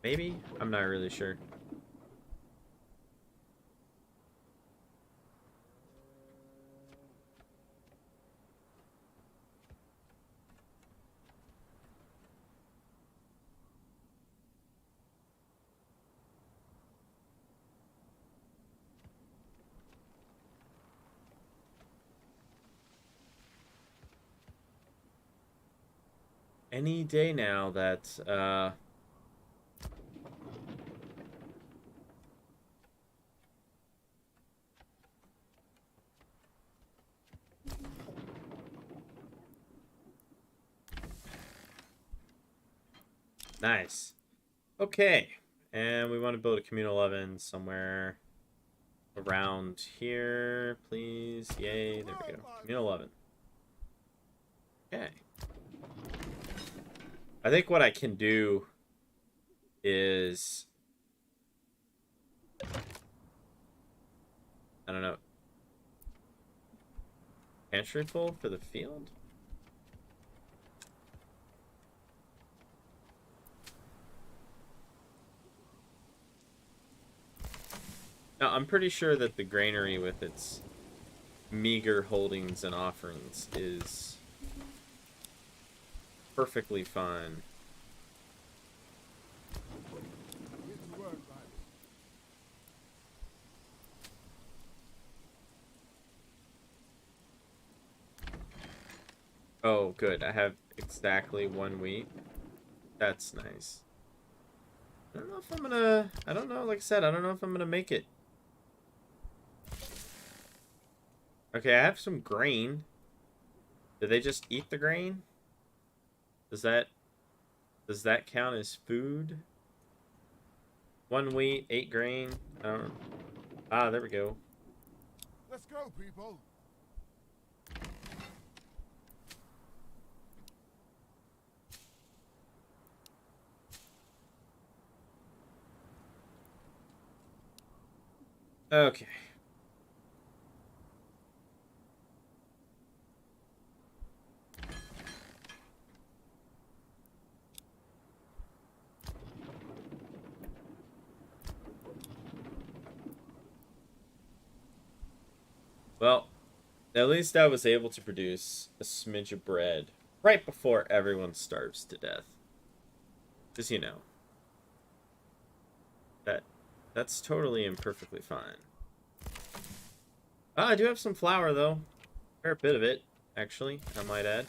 Speaker 1: Maybe? I'm not really sure. Any day now that, nice. Okay. And we want to build a communal oven somewhere around here, please. Yay, there we go. Communal oven. Okay. I think what I can do is... I don't know. Pantry full for the field? No, I'm pretty sure that the granary with its meager holdings and offerings is perfectly fine.
Speaker 2: Get to work, lads.
Speaker 1: Oh, good. I have exactly 1 wheat. That's nice. I don't know if I'm gonna... I don't know, like I said, I don't know if I'm gonna make it. Okay, I have some grain. Did they just eat the grain? Does that count as food? 1 wheat, 8 grain. I don't... Ah, there we go.
Speaker 2: Let's go, people!
Speaker 1: Okay. Well, at least I was able to produce a smidge of bread right before everyone starves to death. Because, you know, that's totally and perfectly fine. Ah, I do have some flour, though. A fair bit of it, actually, I might add.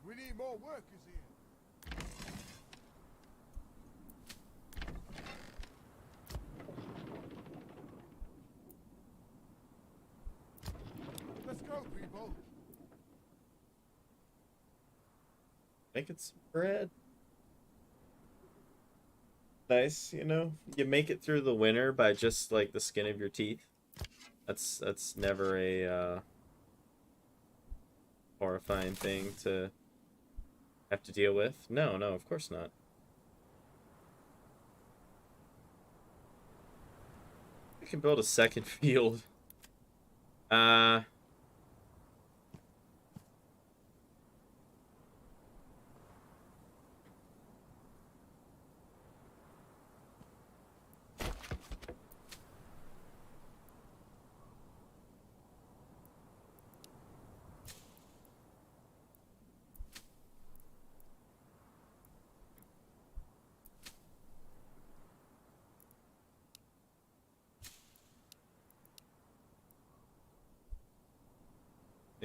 Speaker 2: We need more workers here. Let's go, people!
Speaker 1: Making some bread. Nice, you know? You make it through the winter by just, like, the skin of your teeth. That's never a, horrifying thing to have to deal with. No, no, of course not. I can build a second field. Uh...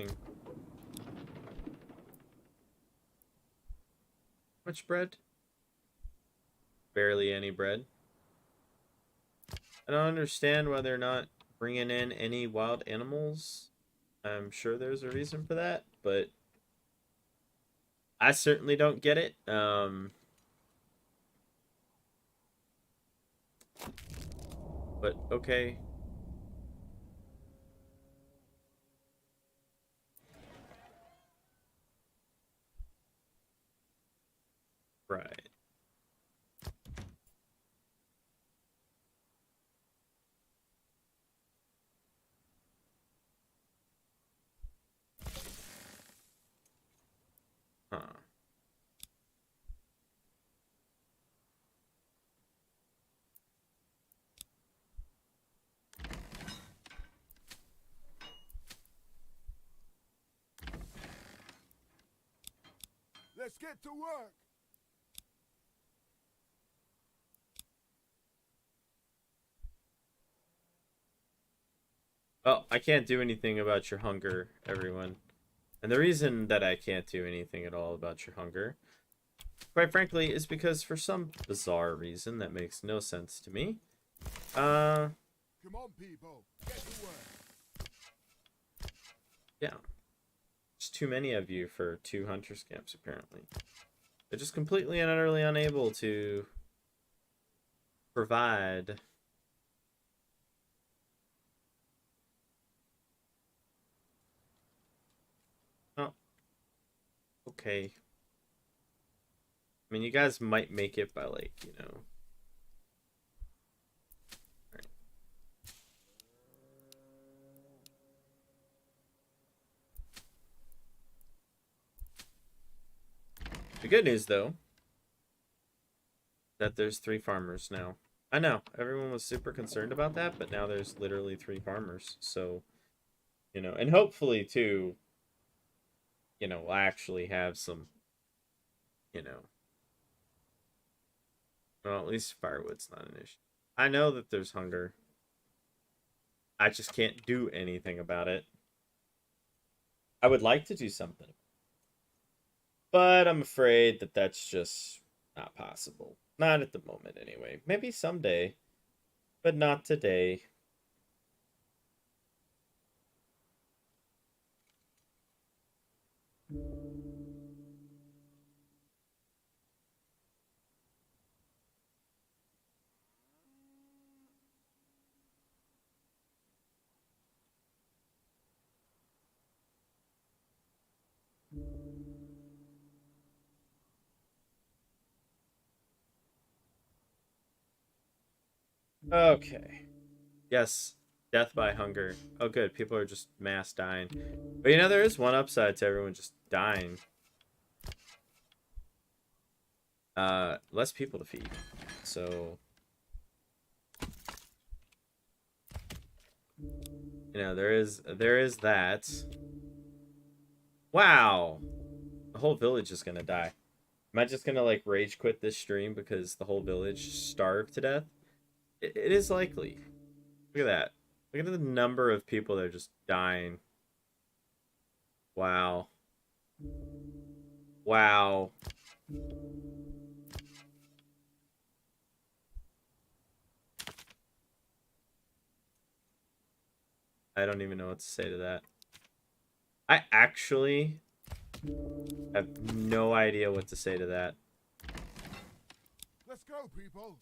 Speaker 1: Thing. Much bread? Barely any bread. I don't understand why they're not bringing in any wild animals. I'm sure there's a reason for that, but I certainly don't get it. But okay. Right. Huh.
Speaker 2: Let's get to work.
Speaker 1: Well, I can't do anything about your hunger, everyone. And the reason that I can't do anything at all about your hunger, quite frankly, is because for some bizarre reason that makes no sense to me,
Speaker 2: Come on, people. Get to work.
Speaker 1: yeah. There's too many of you for 2 hunters camps, apparently. They're just completely and utterly unable to provide. Oh, okay. I mean, you guys might make it by, like, you know. Right. The good news, though, that there's 3 farmers now. I know, everyone was super concerned about that, but now there's literally 3 farmers. So, you know, and hopefully, too, you know, we'll actually have some, you know, well, at least firewood's not an issue. I know that there's hunger. I just can't do anything about it. I would like to do something, but I'm afraid that that's just not possible. Not at the moment, anyway. Maybe someday, but not today. Okay. Yes, death by hunger. Oh, good. People are just mass dying. But you know, there is one upside to everyone just dying. Less people to feed. So, you know, there is that. Wow. The whole village is gonna die. Am I just gonna like rage quit this stream because the whole village starved to death? It is likely. Look at that. Look at the number of people that are just dying. Wow. Wow. I don't even know what to say to that. I actually have no idea what to say to that.
Speaker 2: Let's go, people.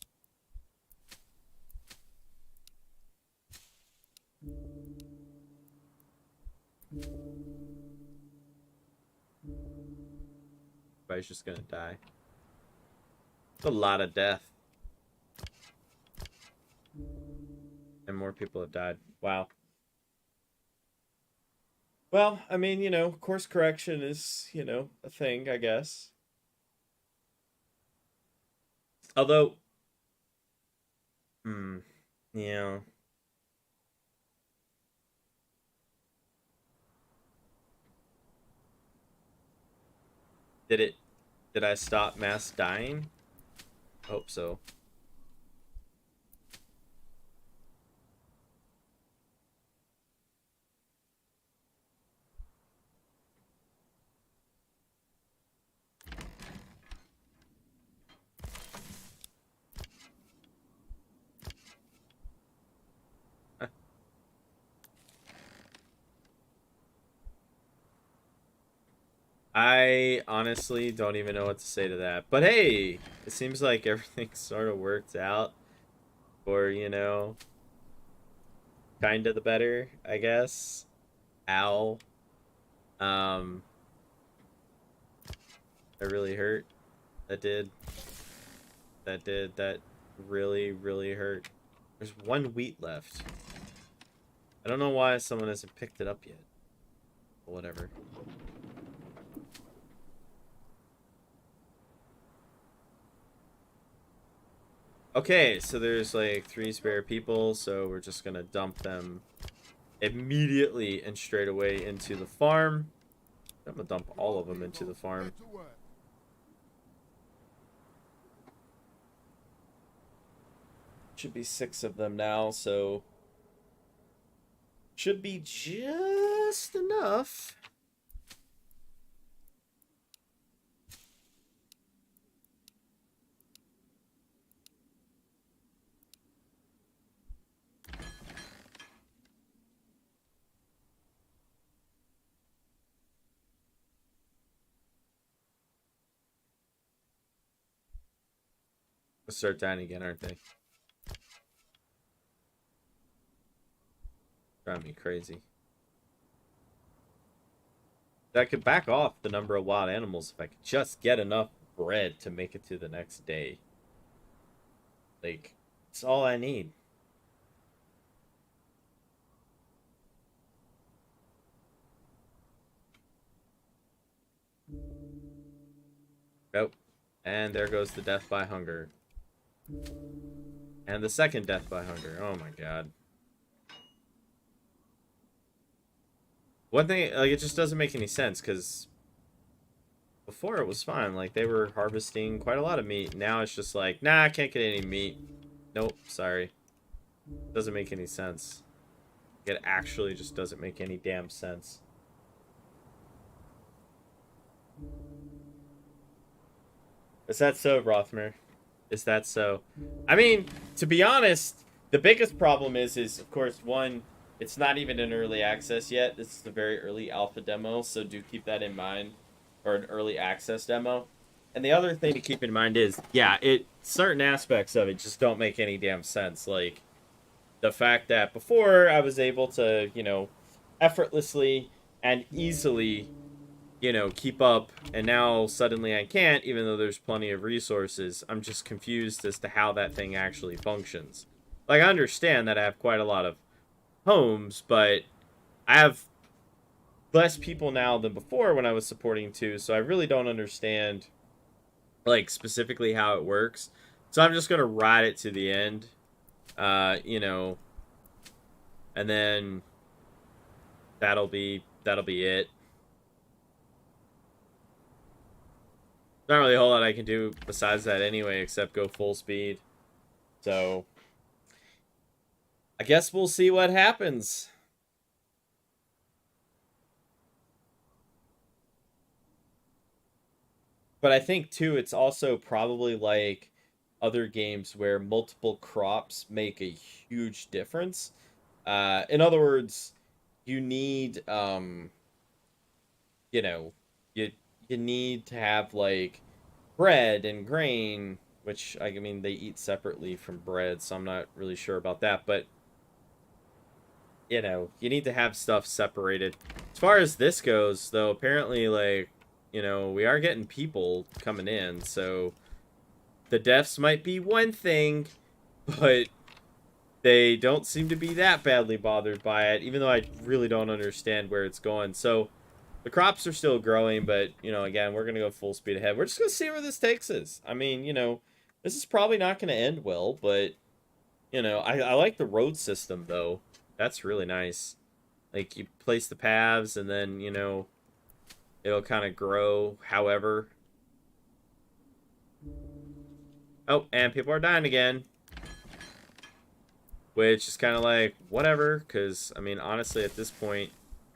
Speaker 1: Everybody's just gonna die. It's a lot of death. And more people have died. Wow. Well, I mean, you know, course correction is, you know, a thing, I guess. Although, yeah. Did I stop mass dying? I hope so. I honestly don't even know what to say to that. But hey, it seems like everything sort of worked out for, kind of the better, I guess. Ow. Um, that really hurt. That did. That did. That really, really hurt. There's one wheat left. I don't know why someone hasn't picked it up yet. But whatever. Okay, so there's like 3 spare people, so we're just gonna dump them immediately and straight away into the farm. I'm gonna dump all of them into the farm.
Speaker 2: Get to work.
Speaker 1: Should be 6 of them now, so should be just enough. They'll start dying again, aren't they? Driving me crazy. I could back off the number of wild animals if I could just get enough bread to make it to the next day. Like, it's all I need. Nope. And there goes the death by hunger. And the second death by hunger. Oh my god. One thing, like, it just doesn't make any sense, because before it was fine. Like, they were harvesting quite a lot of meat. Now it's just like, nah, I can't get any meat. Nope, sorry. Doesn't make any sense. It actually just doesn't make any damn sense. Is that so, Rothmer? Is that so? I mean, to be honest, the biggest problem is of course, one, it's not even in early access yet. This is a very early alpha demo, so do keep that in mind. Or an early access demo. And the other thing to keep in mind is, yeah, certain aspects of it just don't make any damn sense. Like, the fact that before I was able to, effortlessly and easily keep up, and now suddenly I can't, even though there's plenty of resources. I'm just confused as to how that thing actually functions. Like, I understand that I have quite a lot of homes, but I have less people now than before when I was supporting 2, so I really don't understand, like, specifically how it works. So I'm just gonna ride it to the end, and then that'll be it. Not really a whole lot I can do besides that anyway, except go full speed. So, I guess we'll see what happens. But I think, too, it's also probably like other games where multiple crops make a huge difference. In other words, you need, you know, you, you need to have, like, bread and grain, which, I mean, they eat separately from bread, so I'm not really sure about that. But you need to have stuff separated. As far as this goes, though, apparently, like, we are getting people coming in, so the deaths might be one thing, but they don't seem to be that badly bothered by it, even though I really don't understand where it's going. So the crops are still growing, but, again, we're going to go full speed ahead. We're just going to see where this takes us. I mean, this is probably not going to end well, but, I like the road system, though. That's really nice. Like, you place the paths, and then, it'll kind of grow however. Oh, and people are dying again. Which is kind of like, whatever, because, I mean, honestly, at this point,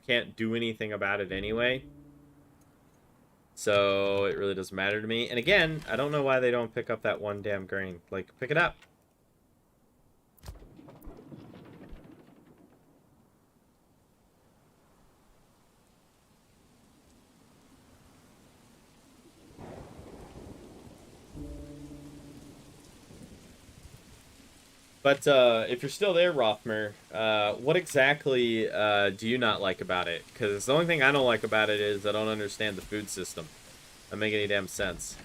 Speaker 1: can't do anything about it anyway. So, it really doesn't matter to me. And again, I don't know why they don't pick up that one damn grain. Like, pick it up. But if you're still there, Rothmer, what exactly do you not like about it? Because the only thing I don't like about it is I don't understand the food system. Doesn't make any damn sense.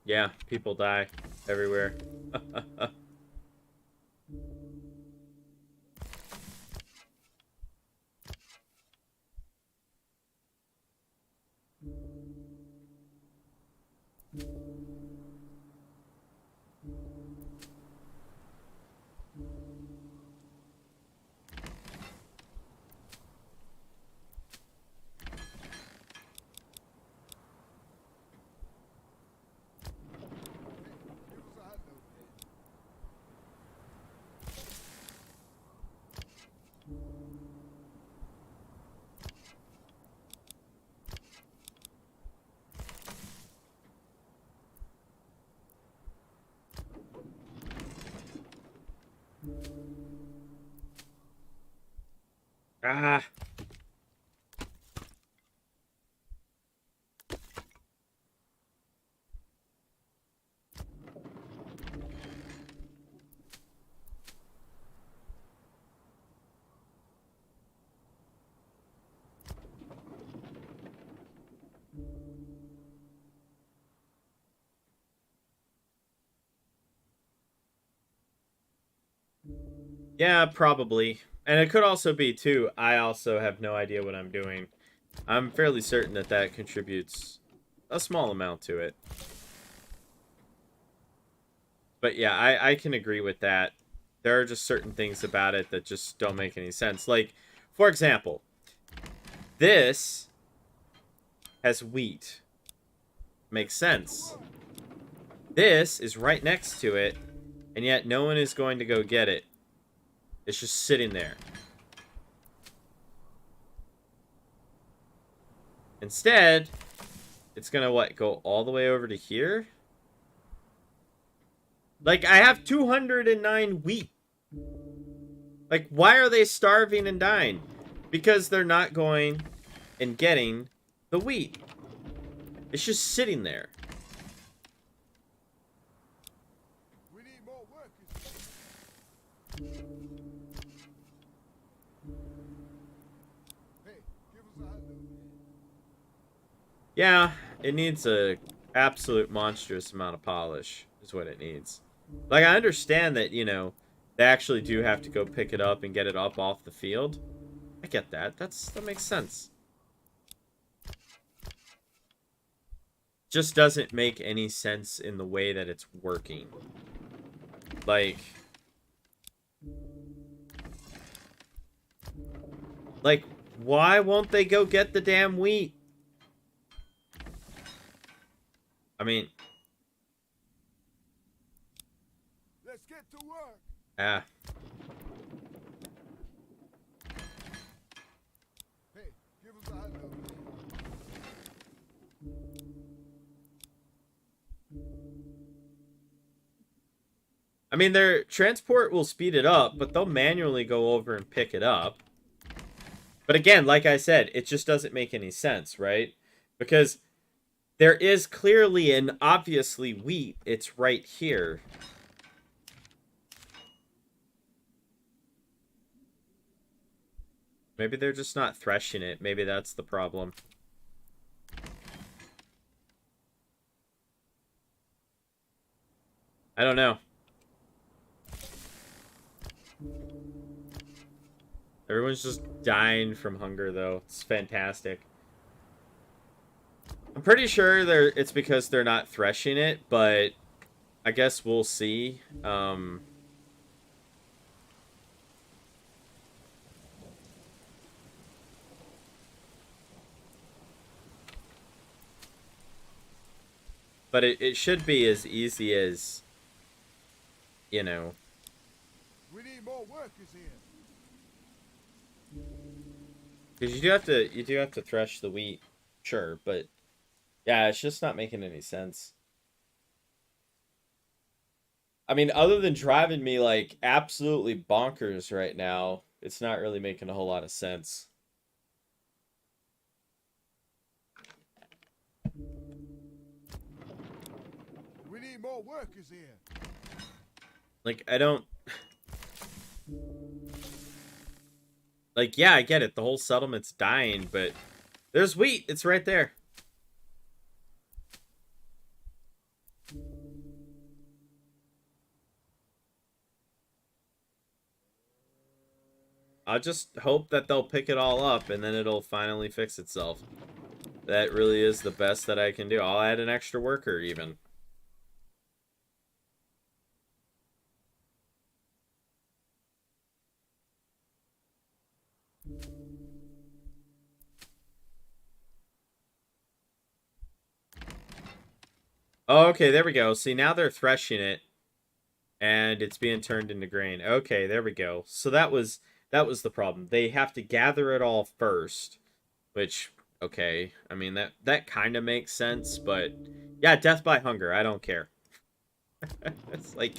Speaker 1: Yeah, people die everywhere.
Speaker 2: Give us a hand over here.
Speaker 1: Ah. Yeah, probably. And it could also be, too, I also have no idea what I'm doing. I'm fairly certain that that contributes a small amount to it. But yeah, I can agree with that. There are just certain things about it that just don't make any sense. Like, for example, this has wheat. Makes sense. This is right next to it, and yet no one is going to go get it. It's just sitting there. Instead, it's gonna, what, go all the way over to here? Like, I have 209 wheat. Like, why are they starving and dying? Because they're not going and getting the wheat. It's just sitting there.
Speaker 2: We need more workers. Hey, give us a hand over here.
Speaker 1: Yeah, it needs a absolute monstrous amount of polish, is what it needs. Like, I understand that, you know, they actually do have to go pick it up and get it up off the field. I get that. That makes sense. Just doesn't make any sense in the way that it's working. Like, why won't they go get the damn wheat? I mean,
Speaker 2: Let's get to work.
Speaker 1: ah.
Speaker 2: Hey, give us a hand over here.
Speaker 1: I mean, their transport will speed it up, but they'll manually go over and pick it up. But again, like I said, it just doesn't make any sense, right? Because there is clearly and obviously wheat. It's right here. Maybe they're just not threshing it. Maybe that's the problem. I don't know. Everyone's just dying from hunger, though. It's fantastic. I'm pretty sure it's because they're not threshing it, but I guess we'll see. But it should be as easy as, you know.
Speaker 2: We need more workers here.
Speaker 1: Because you do have to thresh the wheat, sure, but yeah, it's just not making any sense. I mean, other than driving me like absolutely bonkers right now, it's not really making a whole lot of sense.
Speaker 2: We need more workers here.
Speaker 1: Like, I don't. Like, yeah, I get it. The whole settlement's dying, but there's wheat. It's right there. I'll just hope that they'll pick it all up and then it'll finally fix itself. That really is the best that I can do. I'll add an extra worker even. Oh, okay, there we go. See, now they're threshing it and it's being turned into grain. Okay, there we go. So that was the problem. They have to gather it all first, which okay, I mean that kind of makes sense, but yeah, death by hunger. I don't care. It's like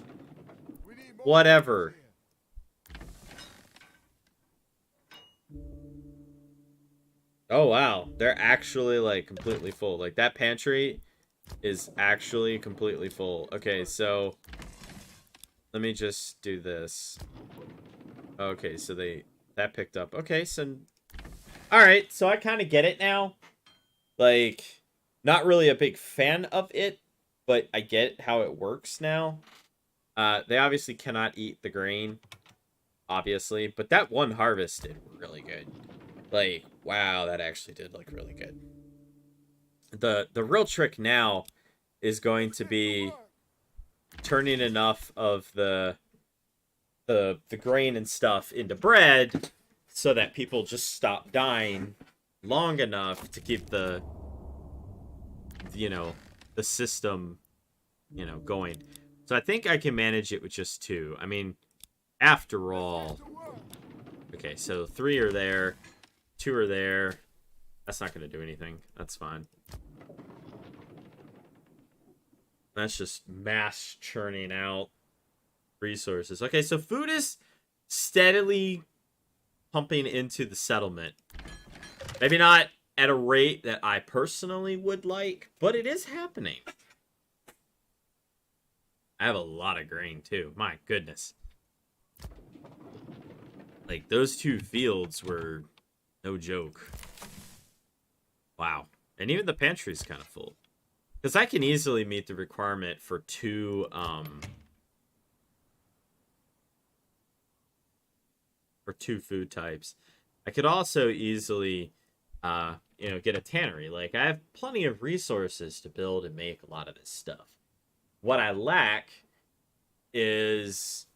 Speaker 2: We need more
Speaker 1: whatever.
Speaker 2: workers here.
Speaker 1: Oh wow, they're actually like completely full. Like that pantry is actually completely full. Okay, so let me just do this. Okay, so that picked up. Okay, so all right, so I kind of get it now. Like, not really a big fan of it, but I get how it works now. They obviously cannot eat the grain, obviously, but that one harvest did really good. Like, wow, that actually did look really good. The real trick now is going to be turning enough of the grain and stuff into bread so that people just stop dying long enough to keep the the system going. So I think I can manage it with just 2. I mean, after all, okay, so 3 are there, 2 are there. That's not going to do anything. That's fine. That's just mass churning out resources. Okay, so food is steadily pumping into the settlement. Maybe not at a rate that I personally would like, but it is happening. I have a lot of grain too. My goodness. Like, those 2 fields were no joke. Wow. And even the pantry's kind of full. Because I can easily meet the requirement for 2, for 2 food types. I could also easily, get a tannery. Like, I have plenty of resources to build and make a lot of this stuff. What I lack is,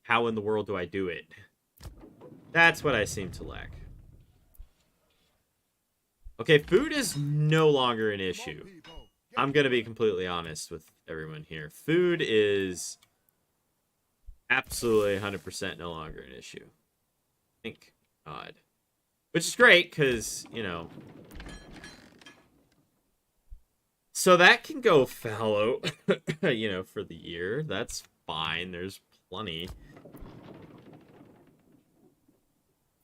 Speaker 1: how in the world do I do it? That's what I seem to lack. Okay, food is no longer an issue. I'm going to be completely honest with everyone here. Food is absolutely 100% no longer an issue. Thank God. Which is great, because, So that can go fallow, for the year. That's fine. There's plenty.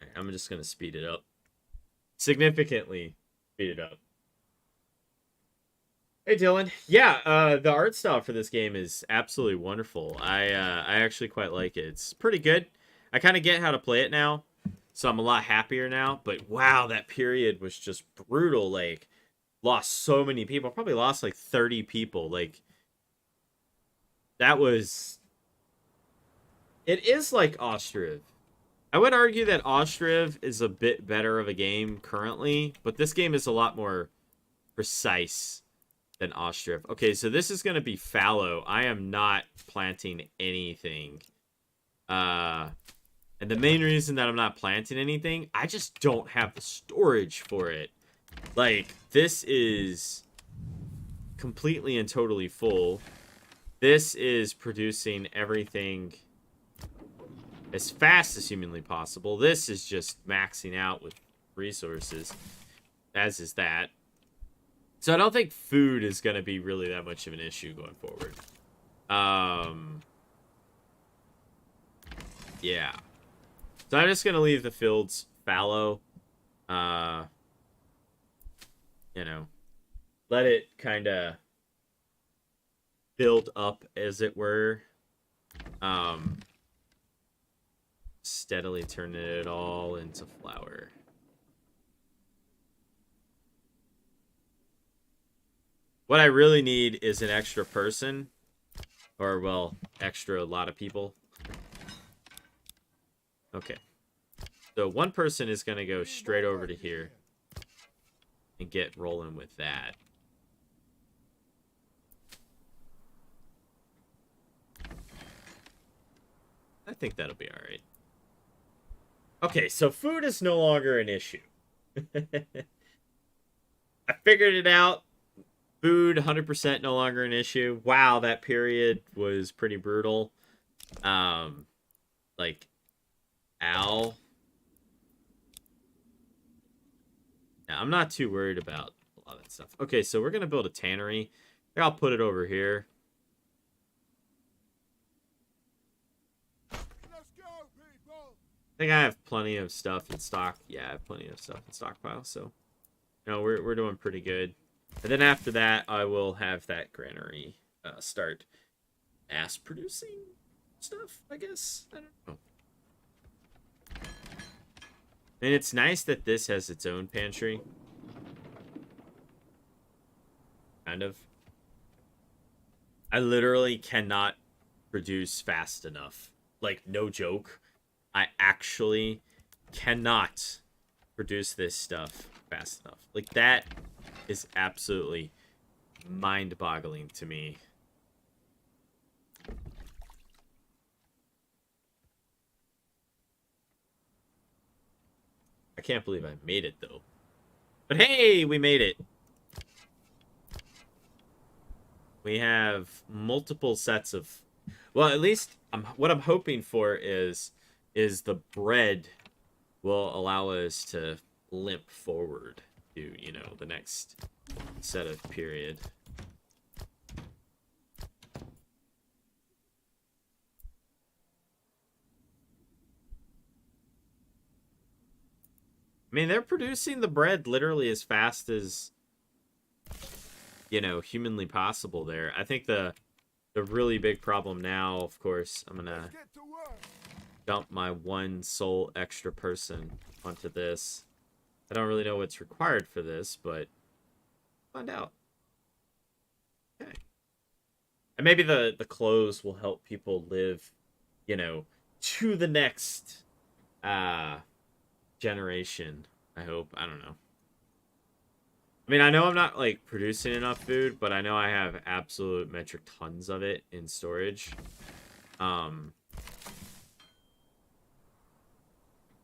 Speaker 1: Right, I'm just going to speed it up. Significantly speed it up. Hey Dylan, yeah, the art style for this game is absolutely wonderful. I actually quite like it. It's pretty good. I kind of get how to play it now, so I'm a lot happier now. But wow, that period was just brutal. Like, lost so many people. Probably lost like 30 people. Like, that was. It is like Ostriv. I would argue that Ostriv is a bit better of a game currently, but this game is a lot more precise than Ostriv. Okay, so this is going to be fallow. I am not planting anything. And the main reason that I'm not planting anything, I just don't have the storage for it. Like, this is completely and totally full. This is producing everything as fast as humanly possible. This is just maxing out with resources, as is that. So I don't think food is going to be really that much of an issue going forward. Yeah. So I'm just going to leave the fields fallow. You know, let it kind of build up, as it were. Steadily turning it all into flour. What I really need is an extra person. Or, well, extra a lot of people. Okay. So one person is going to go straight over to here and get rolling with that. I think that'll be all right. Okay, so food is no longer an issue. I figured it out. Food, 100% no longer an issue. Wow, that period was pretty brutal. Like, ow. Yeah, I'm not too worried about a lot of that stuff. Okay, so we're going to build a tannery. I'll put it over here.
Speaker 2: Let's go, people.
Speaker 1: I think I have plenty of stuff in stock. Yeah, I have plenty of stuff in stockpile, so we're doing pretty good. And then after that, I will have that granary start mass producing stuff, I guess. I don't know. And it's nice that this has its own pantry. Kind of. I literally cannot produce fast enough. Like, no joke. I actually cannot produce this stuff fast enough. Like, that is absolutely mind-boggling to me. I can't believe I made it, though. But hey, we made it. We have multiple sets of... Well, at least what I'm hoping for is the bread will allow us to limp forward to, the next set of period. I mean, they're producing the bread literally as fast as, humanly possible there. I think the really big problem now, of course, I'm going to
Speaker 2: Get to work.
Speaker 1: dump my one sole extra person onto this. I don't really know what's required for this, but find out. Okay. And maybe the clothes will help people live, to the next generation, I hope. I don't know. I mean, I know I'm not, like, producing enough food, but I know I have absolute metric tons of it in storage.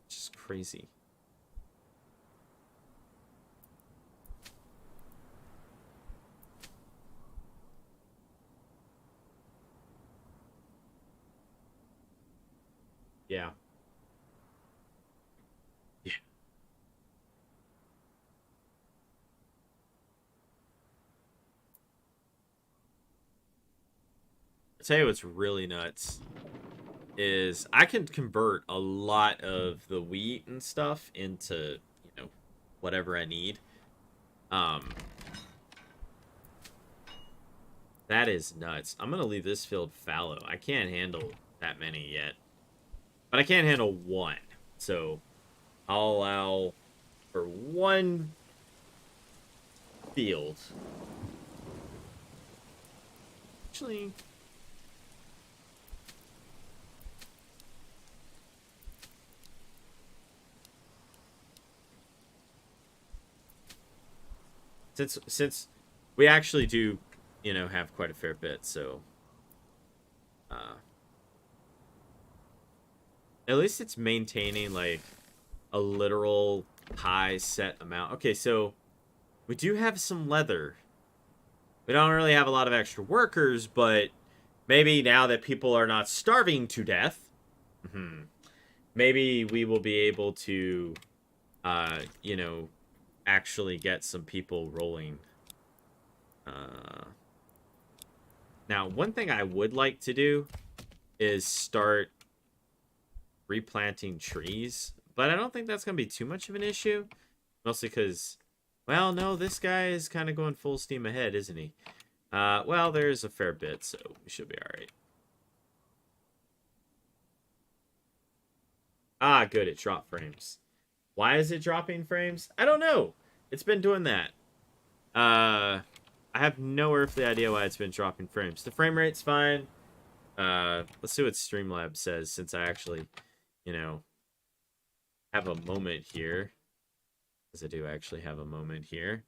Speaker 1: Just crazy. Yeah. Yeah. I'll tell you what's really nuts is I can convert a lot of the wheat and stuff into, whatever I need. That is nuts. I'm gonna leave this field fallow. I can't handle that many yet. But I can't handle one. So I'll allow for one field. Actually, since we actually do, have quite a fair bit, so at least it's maintaining like a literal high set amount. Okay, so We do have some leather. We don't really have a lot of extra workers, but maybe now that people are not starving to death, maybe we will be able to, you know, actually get some people rolling. Now, one thing I would like to do is start replanting trees, but I don't think that's going to be too much of an issue. Mostly because, well, no, this guy is kind of going full steam ahead, isn't he? Well, there's a fair bit, so we should be alright. Ah, good, it dropped frames. Why is it dropping frames? I don't know. It's been doing that. I have no earthly idea why it's been dropping frames. The frame rate's fine. Let's see what Streamlabs says, since I actually, you know, have a moment here. Because I do actually have a moment here.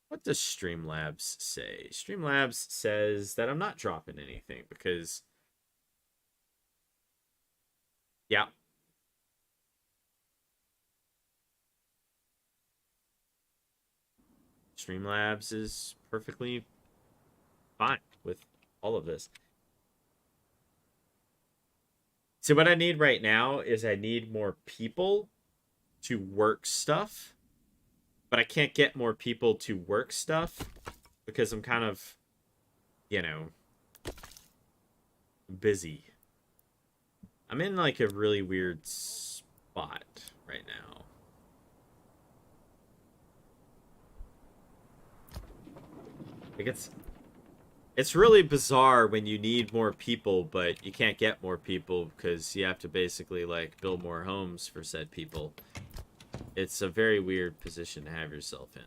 Speaker 1: What does Streamlabs say? Streamlabs says that I'm not dropping anything because... Yeah. Streamlabs is perfectly fine with all of this. So what I need right now is I need more people to work stuff. But I can't get more people to work stuff because I'm kind of, you know, busy. I'm in like a really weird spot right now. Like it's really bizarre when you need more people, but you can't get more people because you have to basically like build more homes for said people. It's a very weird position to have yourself in.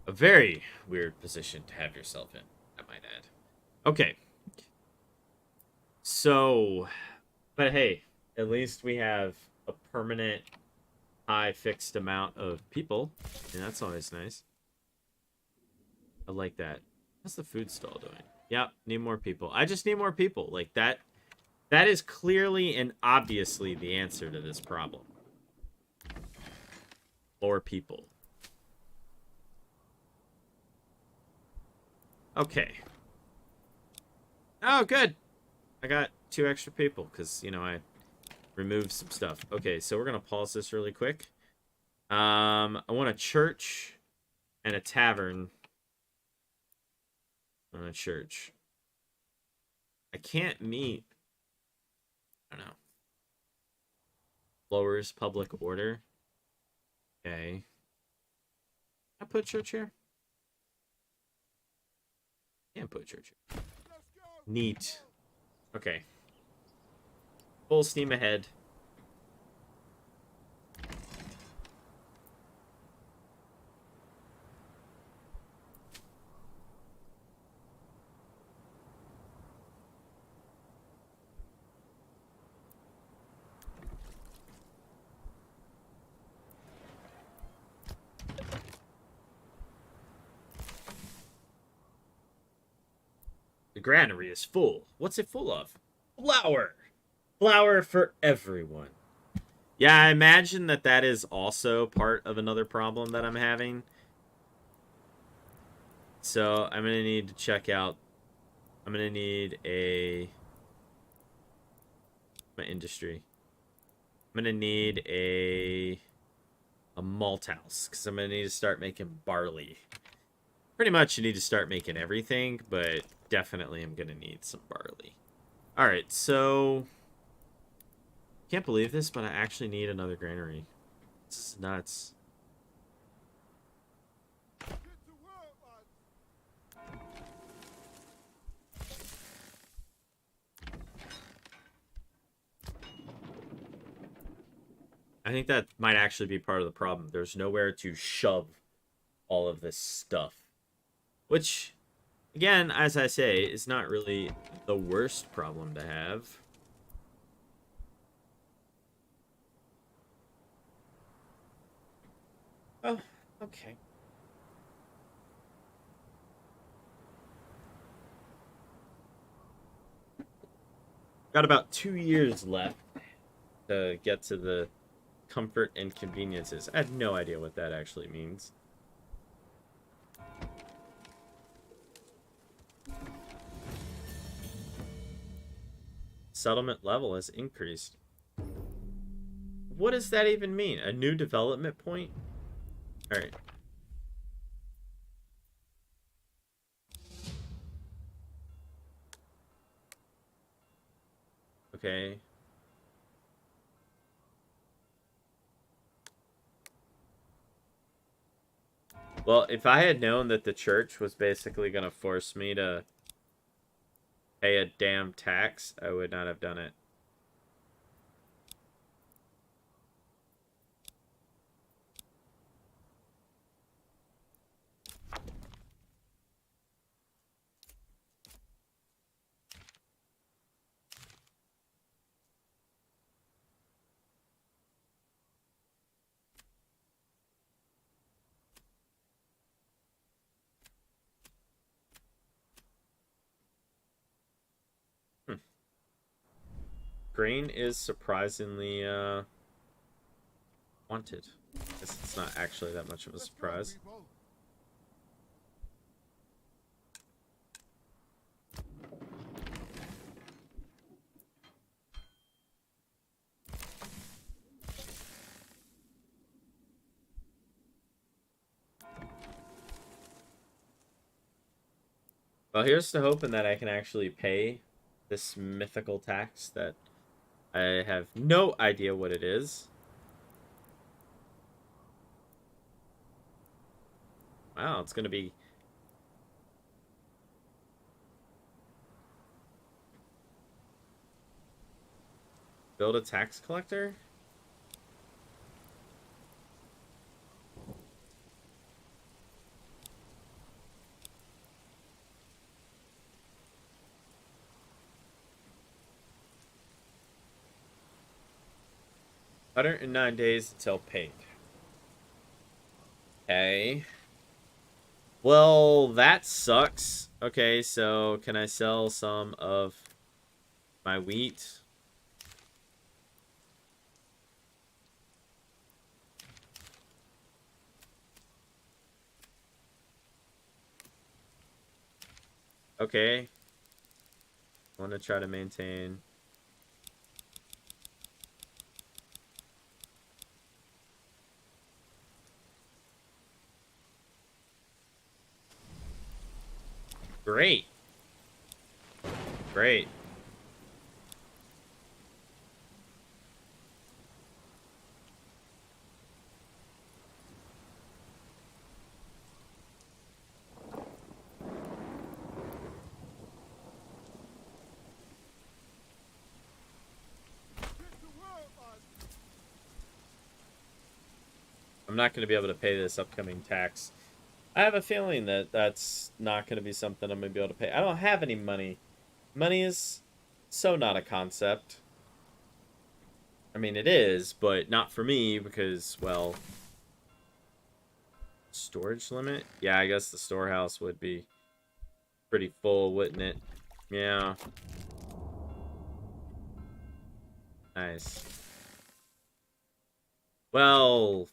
Speaker 1: A very weird position to have yourself in, I might add. Okay. So, but hey, at least we have a permanent high fixed amount of people, and that's always nice. I like that. How's the food stall doing? Yep, need more people. I just need more people. Like that is clearly and obviously the answer to this problem. More people. Okay. Oh, good. I got 2 extra people because, you know, I removed some stuff. Okay, so we're going to pause this really quick. I want a church and a tavern on a church. I can't meet... I don't know. Lowers public order. Okay. Can I put church here? Can't put church here. Neat. Okay. Full steam ahead. The granary is full. What's it full of? Flour! Flour for everyone. Yeah, I imagine that is also part of another problem that I'm having. So I'm going to need to check out... I'm going to need my industry. I'm going to need a malt house because I'm going to need to start making barley. Pretty much you need to start making everything, but definitely I'm going to need some barley. Alright, so... Can't believe this, but I actually need another granary. This is nuts. I think that might actually be part of the problem. There's nowhere to shove all of this stuff. Which, again, as I say, is not really the worst problem to have. Oh, okay. Got about 2 years left to get to the comfort and conveniences. I have no idea what that actually means. Settlement level has increased. What does that even mean? A new development point? Alright. Okay. Well, if I had known that the church was basically going to force me to pay a damn tax, I would not have done it. Hmm. Grain is surprisingly wanted. Guess it's not actually that much of a
Speaker 2: Let's go,
Speaker 1: surprise.
Speaker 2: people.
Speaker 1: Well, here's to hoping that I can actually pay this mythical tax that I have no idea what it is. Wow, it's going to be... Build a tax collector? $109 until paid. Okay. Well, that sucks. Okay, so can I sell some of my wheat? Okay. I want to try to maintain... Great. Great.
Speaker 2: Get to work, man.
Speaker 1: I'm not going to be able to pay this upcoming tax. I have a feeling that that's not going to be something I'm going to be able to pay. I don't have any money. Money is so not a concept. I mean, it is, but not for me because, well, storage limit? Yeah, I guess the storehouse would be pretty full, wouldn't it? Yeah. Nice. Well,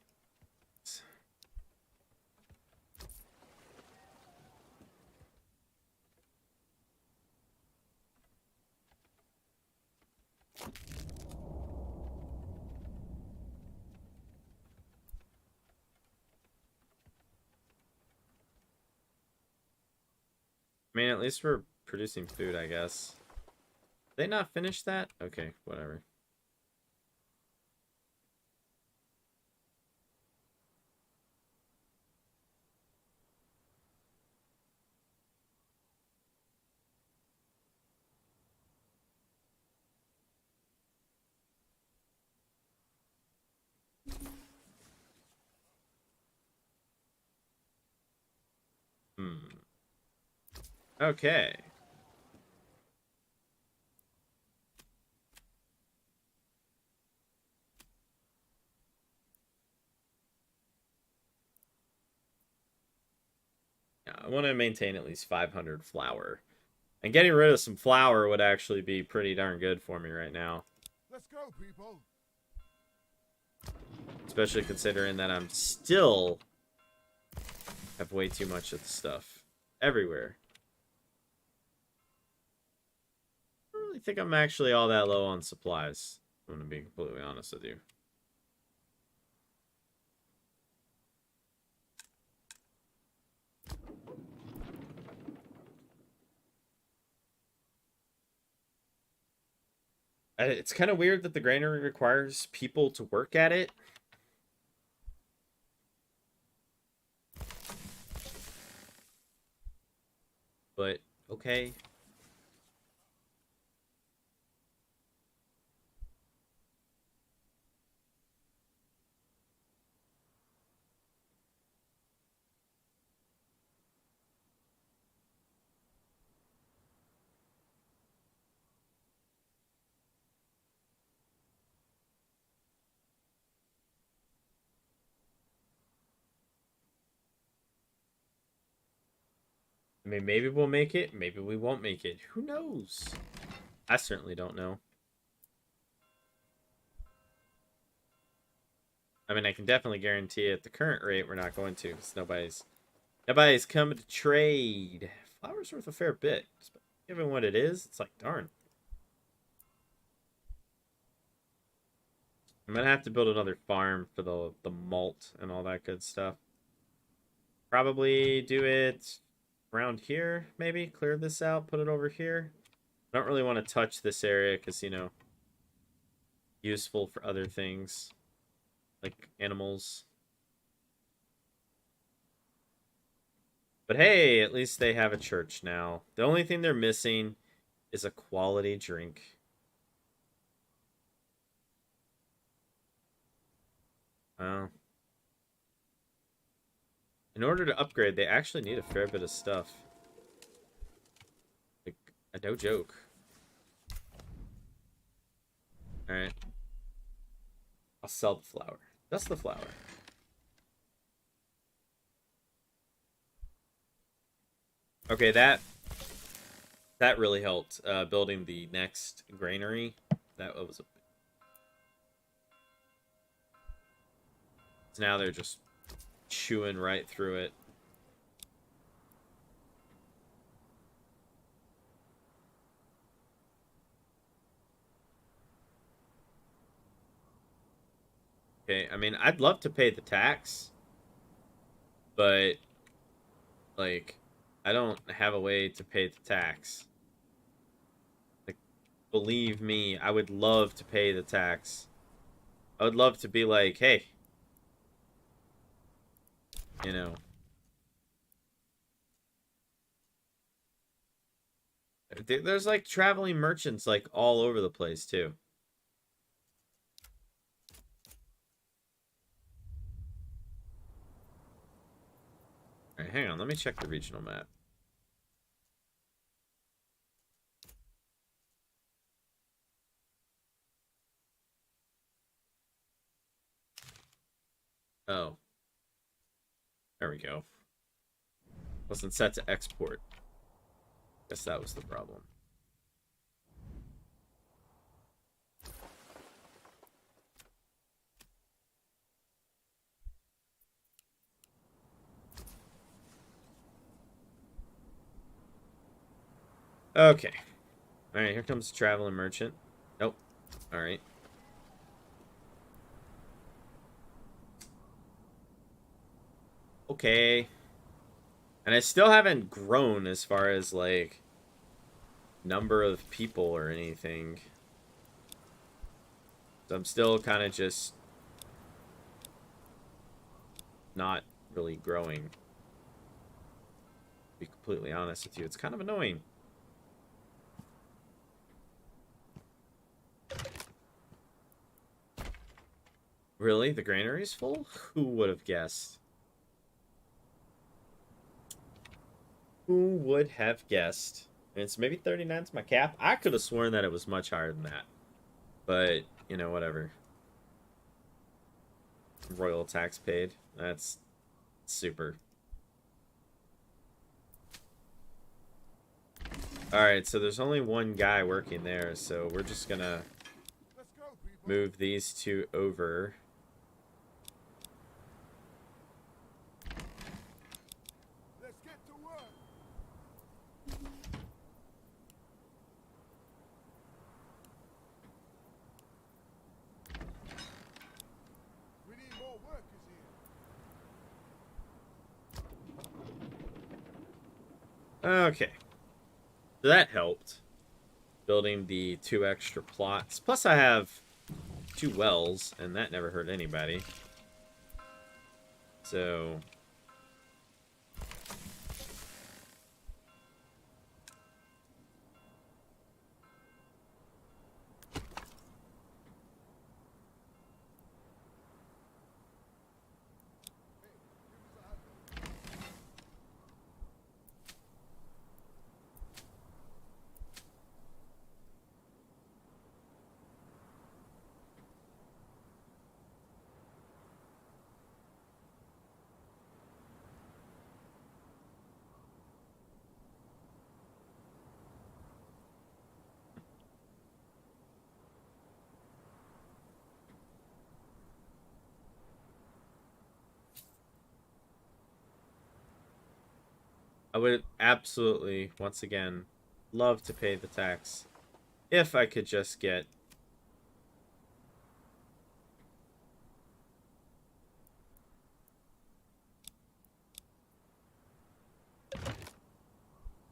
Speaker 1: I mean, at least we're producing food, I guess. Did they not finish that? Okay, whatever. Hmm. Okay. Yeah, I want to maintain at least 500 flour. And getting rid of some flour would actually be pretty darn good for me right now.
Speaker 2: Let's go, people.
Speaker 1: Especially considering that I'm still have way too much of the stuff everywhere. I don't really think I'm actually all that low on supplies. I'm going to be completely honest with you. It's kind of weird that the granary requires people to work at it. But, okay. I mean, maybe we'll make it. Maybe we won't make it. Who knows? I certainly don't know. I mean, I can definitely guarantee at the current rate we're not going to, because nobody's coming to trade. Flour's worth a fair bit, given what it is. It's like, darn. I'm gonna have to build another farm for the malt and all that good stuff. Probably do it around here, maybe clear this out, put it over here. I don't really want to touch this area because, you know, useful for other things like animals. But hey, at least they have a church now. The only thing they're missing is a quality drink. Oh. In order to upgrade, they actually need a fair bit of stuff. Like, no joke. Alright. I'll sell the flour. Just the flour. Okay, that really helped building the next granary. That was a... So now they're just chewing right through it. Okay, I mean, I'd love to pay the tax, but, like, I don't have a way to pay the tax. Like, believe me, I would love to pay the tax. I would love to be like, hey, you know, there's like traveling merchants like all over the place too. All right, hang on, let me check the regional map. Oh, there we go. Wasn't set to export. Guess that was the problem. Okay. All right, here comes the traveling merchant. Nope. All right. Okay. And I still haven't grown as far as like number of people or anything. So I'm still kind of just not really growing. To be completely honest with you, it's kind of annoying. Really? The granary's full? Who would have guessed? Who would have guessed? And it's maybe 39's my cap. I could have sworn that it was much higher than that. But, you know, whatever. Royal tax paid. That's super. Alright, so there's only one guy working there, so we're just gonna
Speaker 2: Let's go, people.
Speaker 1: move these two over.
Speaker 2: Let's get to work. We need more workers here.
Speaker 1: Okay. So that helped. Building the 2 extra plots. Plus I have 2 wells, and that never hurt anybody. So... I would absolutely, once again, love to pay the tax. If I could just get...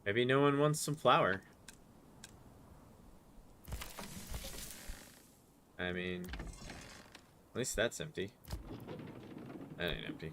Speaker 1: Maybe no one wants some flour. I mean... At least that's empty. That ain't empty.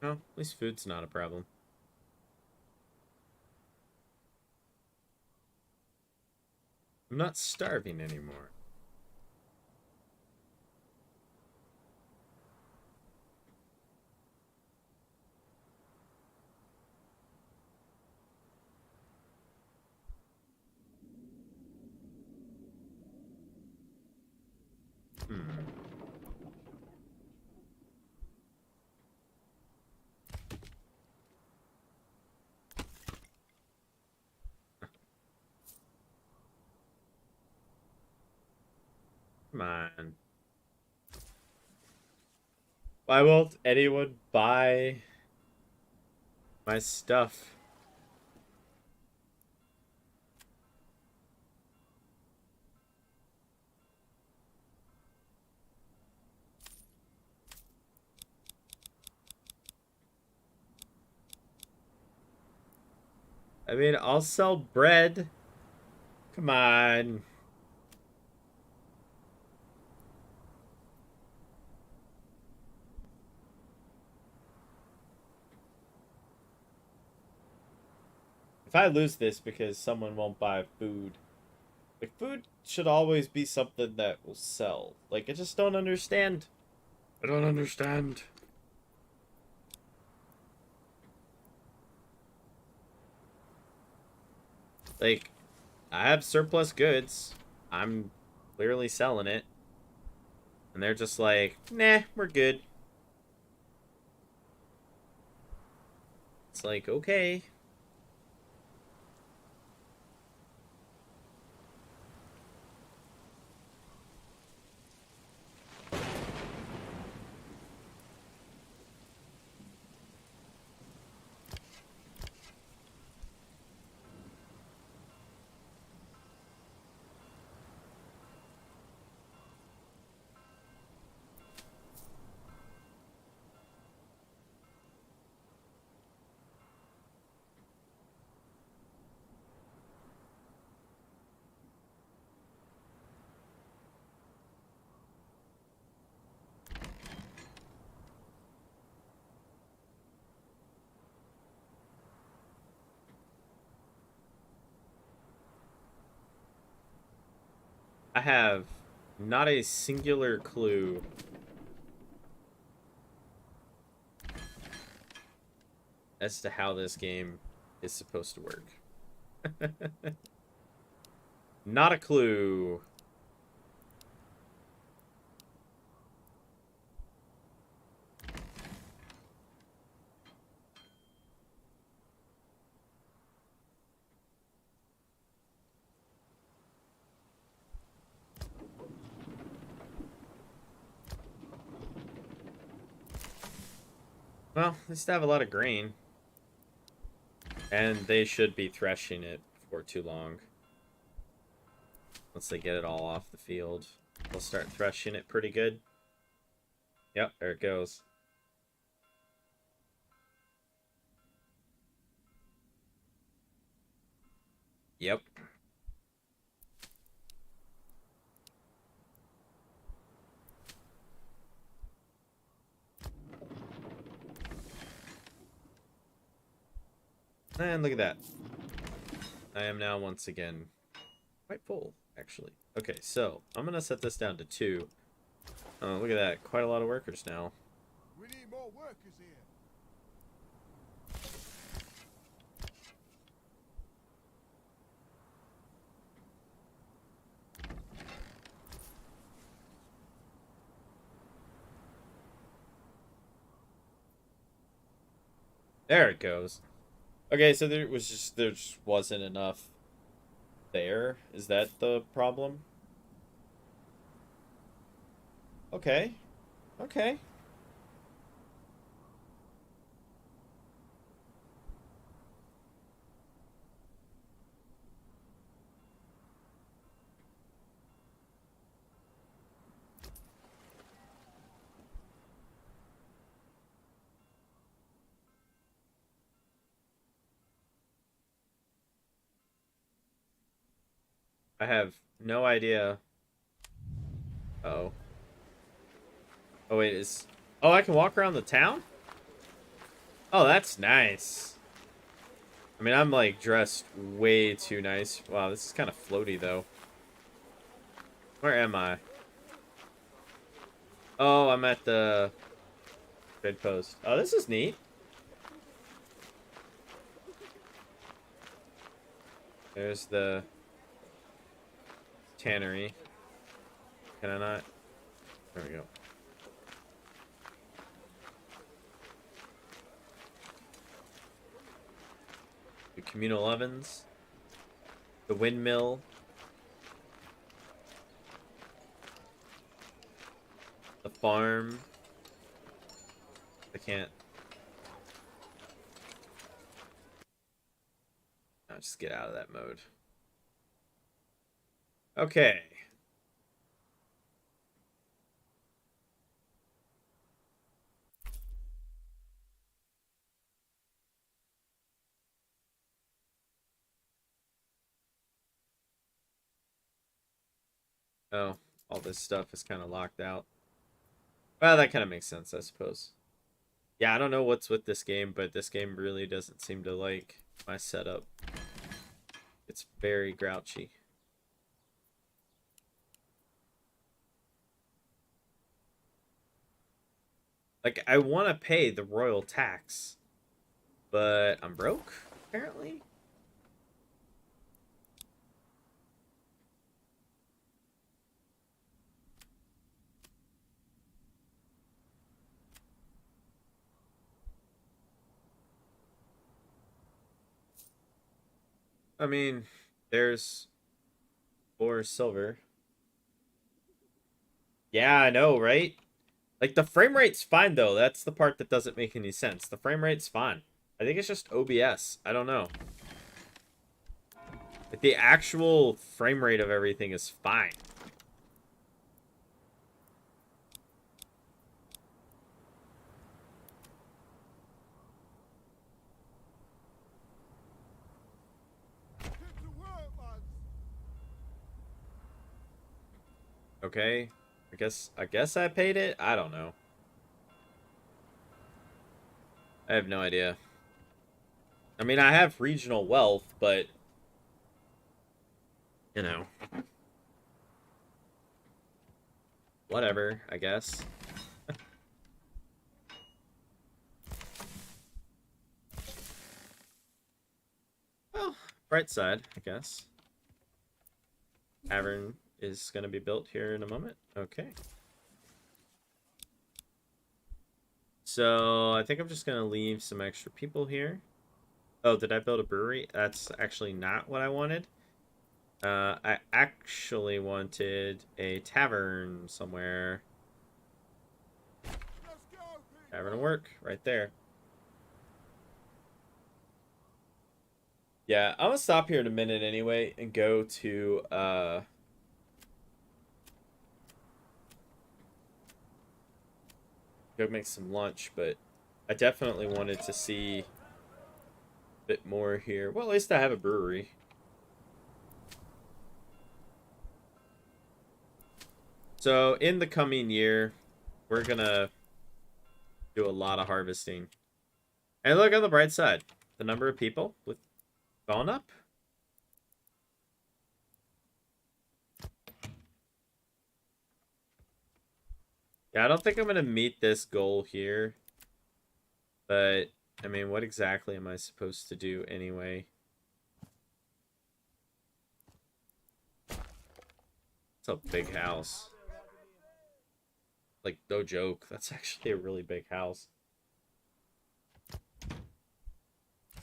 Speaker 1: No, at least food's not a problem. I'm not starving anymore. Hmm. Come on. Why won't anyone buy my stuff? I mean, I'll sell bread. Come on. If I lose this because someone won't buy food, like, food should always be something that will sell. Like, I just don't understand. I don't understand. Like, I have surplus goods. I'm clearly selling it. And they're just like, nah, we're good. It's like, okay. I have not a singular clue as to how this game is supposed to work. Not a clue. Well, they still have a lot of grain. And they should be threshing it for too long. Once they get it all off the field, they'll start threshing it pretty good. Yep, there it goes. Yep. And look at that. I am now once again quite full, actually. Okay, so I'm going to set this down to 2. Oh, look at that. Quite a lot of workers now.
Speaker 2: We need more workers here.
Speaker 1: There it goes. Okay, so there just wasn't enough there. Is that the problem? Okay. Okay. I have no idea. Oh. Oh, wait, is... Oh, I can walk around the town? Oh, that's nice. I mean, I'm, like, dressed way too nice. Wow, this is kind of floaty, though. Where am I? Oh, I'm at the trade post. Oh, this is neat. There's the Tannery. Can I not? There we go. The communal ovens. The windmill. The farm. I can't. I'll just get out of that mode. Okay. Oh, all this stuff is kind of locked out. Well, that kind of makes sense, I suppose. Yeah, I don't know what's with this game, but this game really doesn't seem to like my setup. It's very grouchy. Like, I want to pay the royal tax, but I'm broke, apparently. I mean, there's 4 silver. Yeah, I know, right? Like, the frame rate's fine, though. That's the part that doesn't make any sense. The frame rate's fine. I think it's just OBS. I don't know. Like, the actual frame rate of everything is fine.
Speaker 2: Get to work, lads.
Speaker 1: Okay. I guess I paid it. I don't know. I have no idea. I mean, I have regional wealth, but you know. whatever, I guess. Well, bright side, I guess. Tavern is going to be built here in a moment. Okay. So, I think I'm just going to leave some extra people here. Oh, did I build a brewery? That's actually not what I wanted. I actually wanted a tavern somewhere.
Speaker 2: Let's go,
Speaker 1: Tavern to
Speaker 2: people.
Speaker 1: work, right there. Yeah, I'm gonna stop here in a minute anyway and go to go make some lunch, but I definitely wanted to see a bit more here. Well, at least I have a brewery. So in the coming year, we're gonna do a lot of harvesting. And look on the bright side, the number of people with gone up. Yeah, I don't think I'm gonna meet this goal here, but I mean, what exactly am I supposed to do anyway? It's a big house. Like, no joke. That's actually a really big house.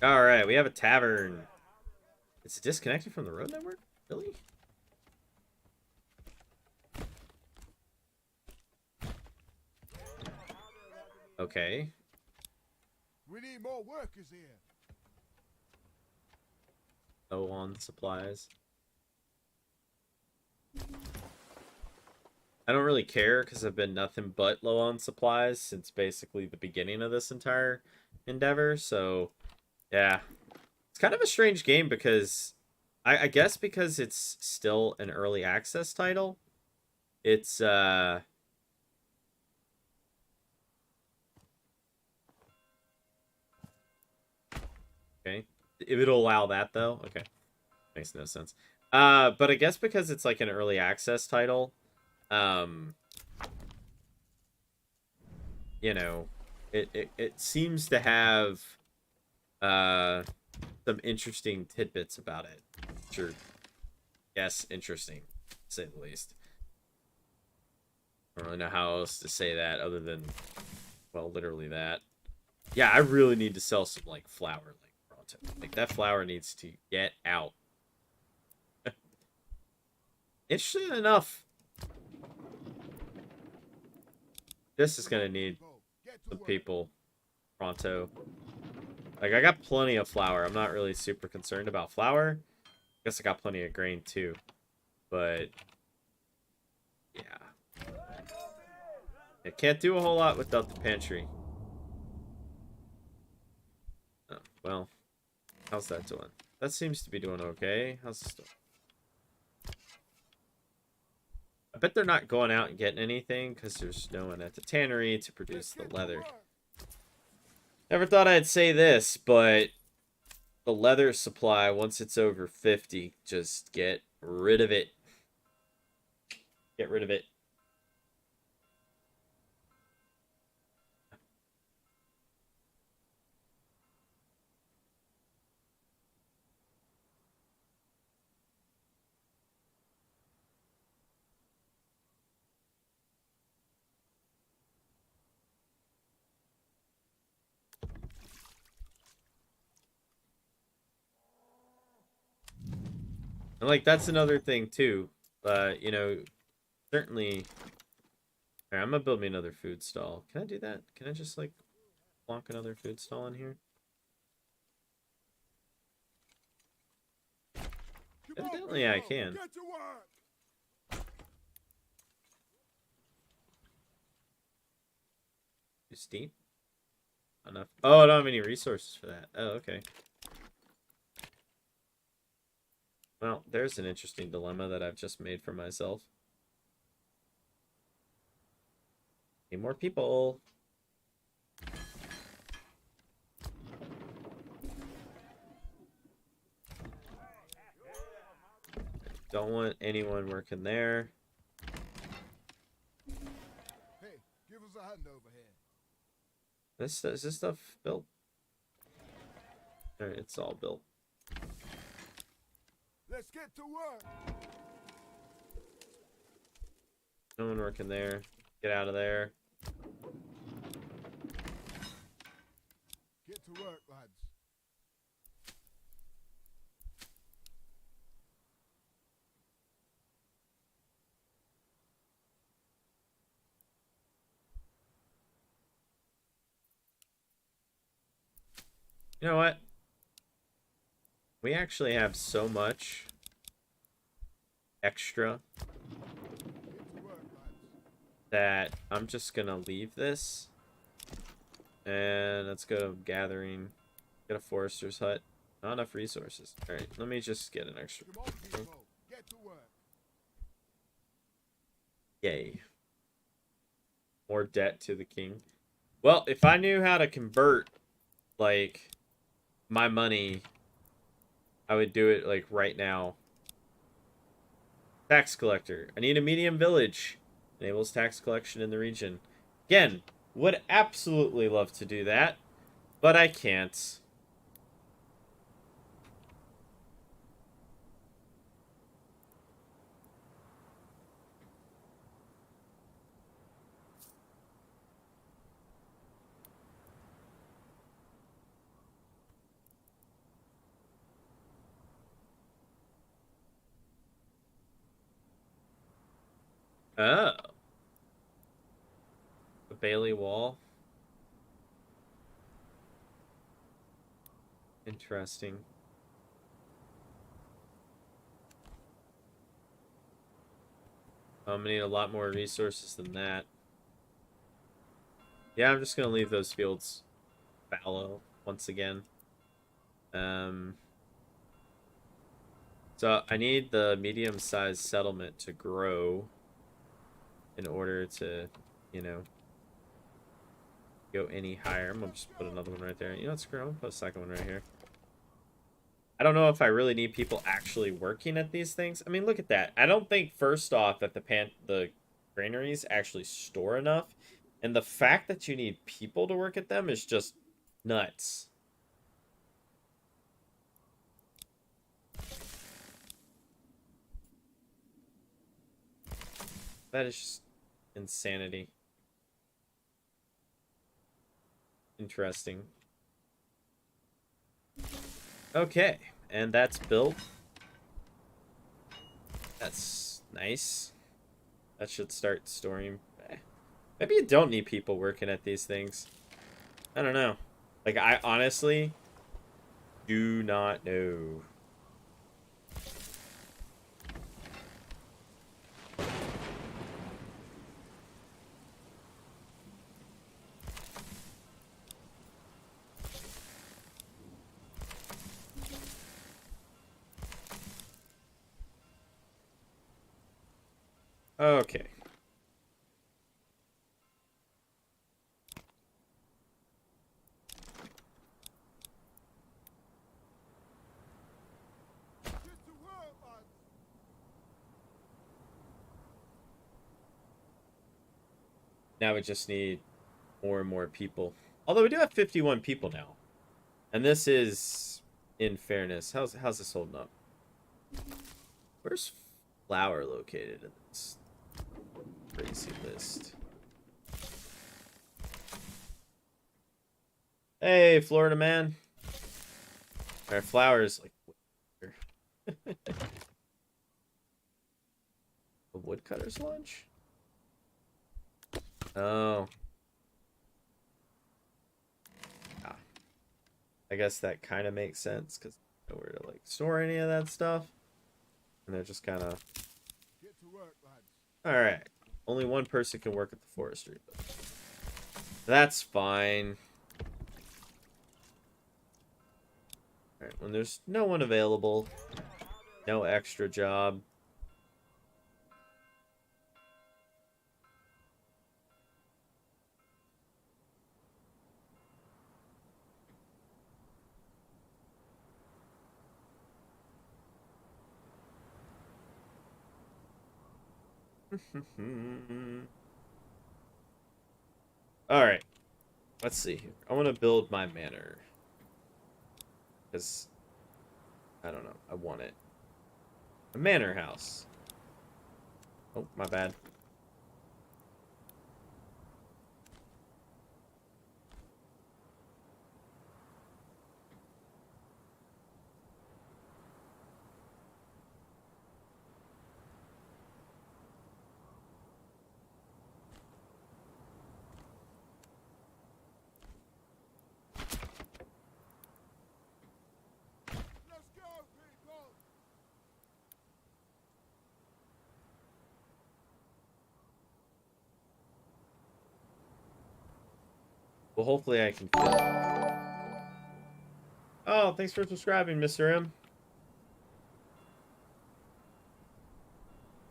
Speaker 1: Alright, we have a tavern. It's disconnected from the road network? Really? Okay.
Speaker 2: We need more workers here.
Speaker 1: Low on supplies. I don't really care because I've been nothing but low on supplies since basically the beginning of this entire endeavor. So, yeah. It's kind of a strange game because I guess because it's still an early access title, it's okay. If it'll allow that though, okay. Makes no sense. But I guess because it's like an early access title, um, you know, it seems to have some interesting tidbits about it. Sure. Yes, interesting, to say the least. I don't really know how else to say that other than, well, literally that. Yeah, I really need to sell some, like, flour, like, pronto. Like, that flour needs to get out. Interesting enough, this is gonna need
Speaker 2: Get to
Speaker 1: some
Speaker 2: work.
Speaker 1: people pronto. Like, I got plenty of flour. I'm not really super concerned about flour. Guess I got plenty of grain, too. But, yeah. I can't do a whole lot without the pantry. Oh, well, how's that doing? That seems to be doing okay. How's this doing? I bet they're not going out and getting anything because there's no one at the tannery to produce the leather. Never thought I'd say this, but the leather supply, once it's over 50, just get rid of it. Get rid of it. And, like, that's another thing, too. You know, certainly... Alright, I'm gonna build me another food stall. Can I do that? Can I just, like, plonk another food stall in here?
Speaker 2: Come on,
Speaker 1: Evidently, I
Speaker 2: people.
Speaker 1: can.
Speaker 2: Get to work.
Speaker 1: Too steep? Enough. Oh, I don't have any resources for that. Oh, okay. Well, there's an interesting dilemma that I've just made for myself. Need more people. Don't want anyone working there. Is this stuff built? Alright, it's all built.
Speaker 2: Let's get to work.
Speaker 1: No one working there. Get out of there.
Speaker 2: Get to work, lads.
Speaker 1: You know what? We actually have so much extra
Speaker 2: Get to work, lads.
Speaker 1: that I'm just gonna leave this. And let's go to gathering. Get a forester's hut. Not enough resources. Alright, let me just get an extra.
Speaker 2: Come on, people. Get to work.
Speaker 1: Yay. More debt to the king. Well, if I knew how to convert, like, my money, I would do it, like, right now. Tax collector. I need a medium village. Enables tax collection in the region. Again, would absolutely love to do that, but I can't. Oh. A Bailey wall. Interesting. I'm gonna need a lot more resources than that. Yeah, I'm just gonna leave those fields fallow once again. So I need the medium-sized settlement to grow in order to, you know, go any higher. I'm gonna just put another one right there. You know what, screw it, I'm gonna put a second one right here. I don't know if I really need people actually working at these things. I mean, look at that. I don't think, first off, that the granaries actually store enough. And the fact that you need people to work at them is just nuts. That is just insanity. Interesting. Okay, and that's built. That's nice. That should start storing. Maybe you don't need people working at these things. I don't know. Like, I honestly do not know. Okay.
Speaker 2: Get to work, lads.
Speaker 1: Now we just need more and more people. Although we do have 51 people now. And this is, in fairness, how's this holding up? Where's flour located in this crazy list? Hey, Florida man. Our flour's like a woodcutter's lunch? Oh. Ah. I guess that kind of makes sense because nowhere to like store any of that stuff. And they're just kind of.
Speaker 2: Get to work, lads.
Speaker 1: All right. Only one person can work at the forestry, but that's fine. All right. When there's no one available, no extra job. All right. Let's see here. I want to build my manor. Because, I don't know. I want it. A manor house. Oh, my bad.
Speaker 2: Let's go, people!
Speaker 1: Well, hopefully I can fit. Oh, thanks for subscribing, Mr. M.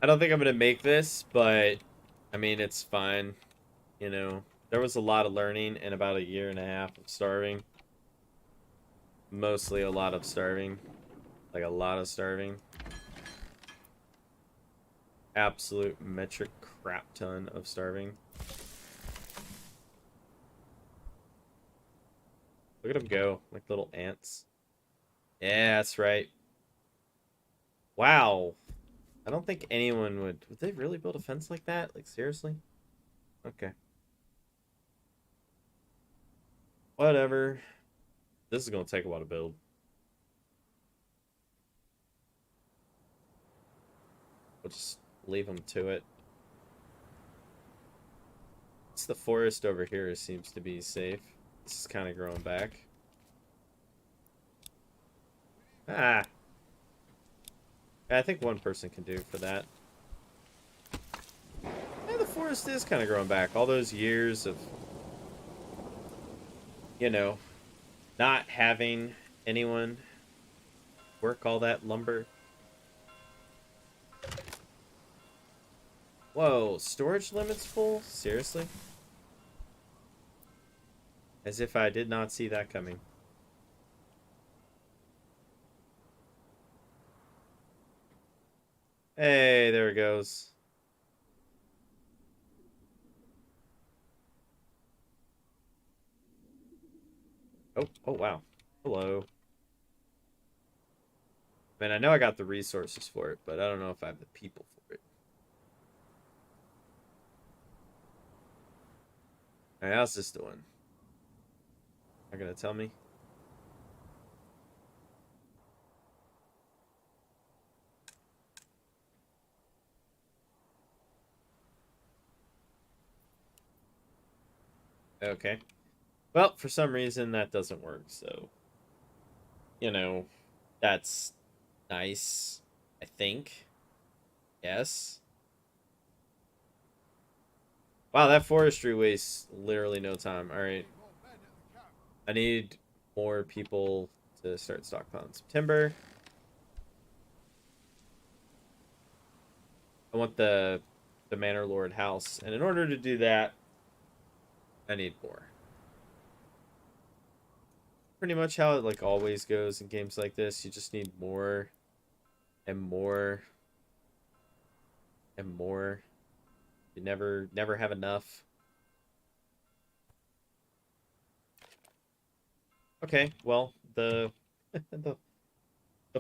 Speaker 1: I don't think I'm going to make this, but, I mean, it's fine. You know, there was a lot of learning in about a year and a half of starving. Mostly a lot of starving. Like, a lot of starving. Absolute metric crap ton of starving. Look at them go, like little ants. Yeah, that's right. Wow. I don't think anyone would they really build a fence like that? Like, seriously? Okay. Whatever. This is gonna take a while to build. We'll just leave them to it. It's the forest over here seems to be safe. This is kind of growing back. Ah. I think one person can do for that. Yeah, the forest is kind of growing back. All those years of, you know, not having anyone work all that lumber. Whoa, storage limit's full? Seriously? As if I did not see that coming. Hey, there it goes. Oh wow. Hello. Man, I know I got the resources for it, but I don't know if I have the people for it. Alright, how's this doing? Not gonna tell me? Okay. Well, for some reason that doesn't work, so you know, that's nice, I think. Yes. Wow, that forestry wastes literally no time. Alright.
Speaker 2: More men at the camp.
Speaker 1: I need more people to start stockpiling some timber. I want the Manor Lord house, and in order to do that, I need more. Pretty much how it like always goes in games like this. You just need more and more and more. You never have enough. Okay, well, the the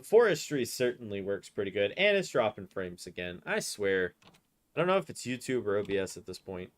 Speaker 1: forestry certainly works pretty good, and it's dropping frames again. I swear. I don't know if it's YouTube or OBS at this point.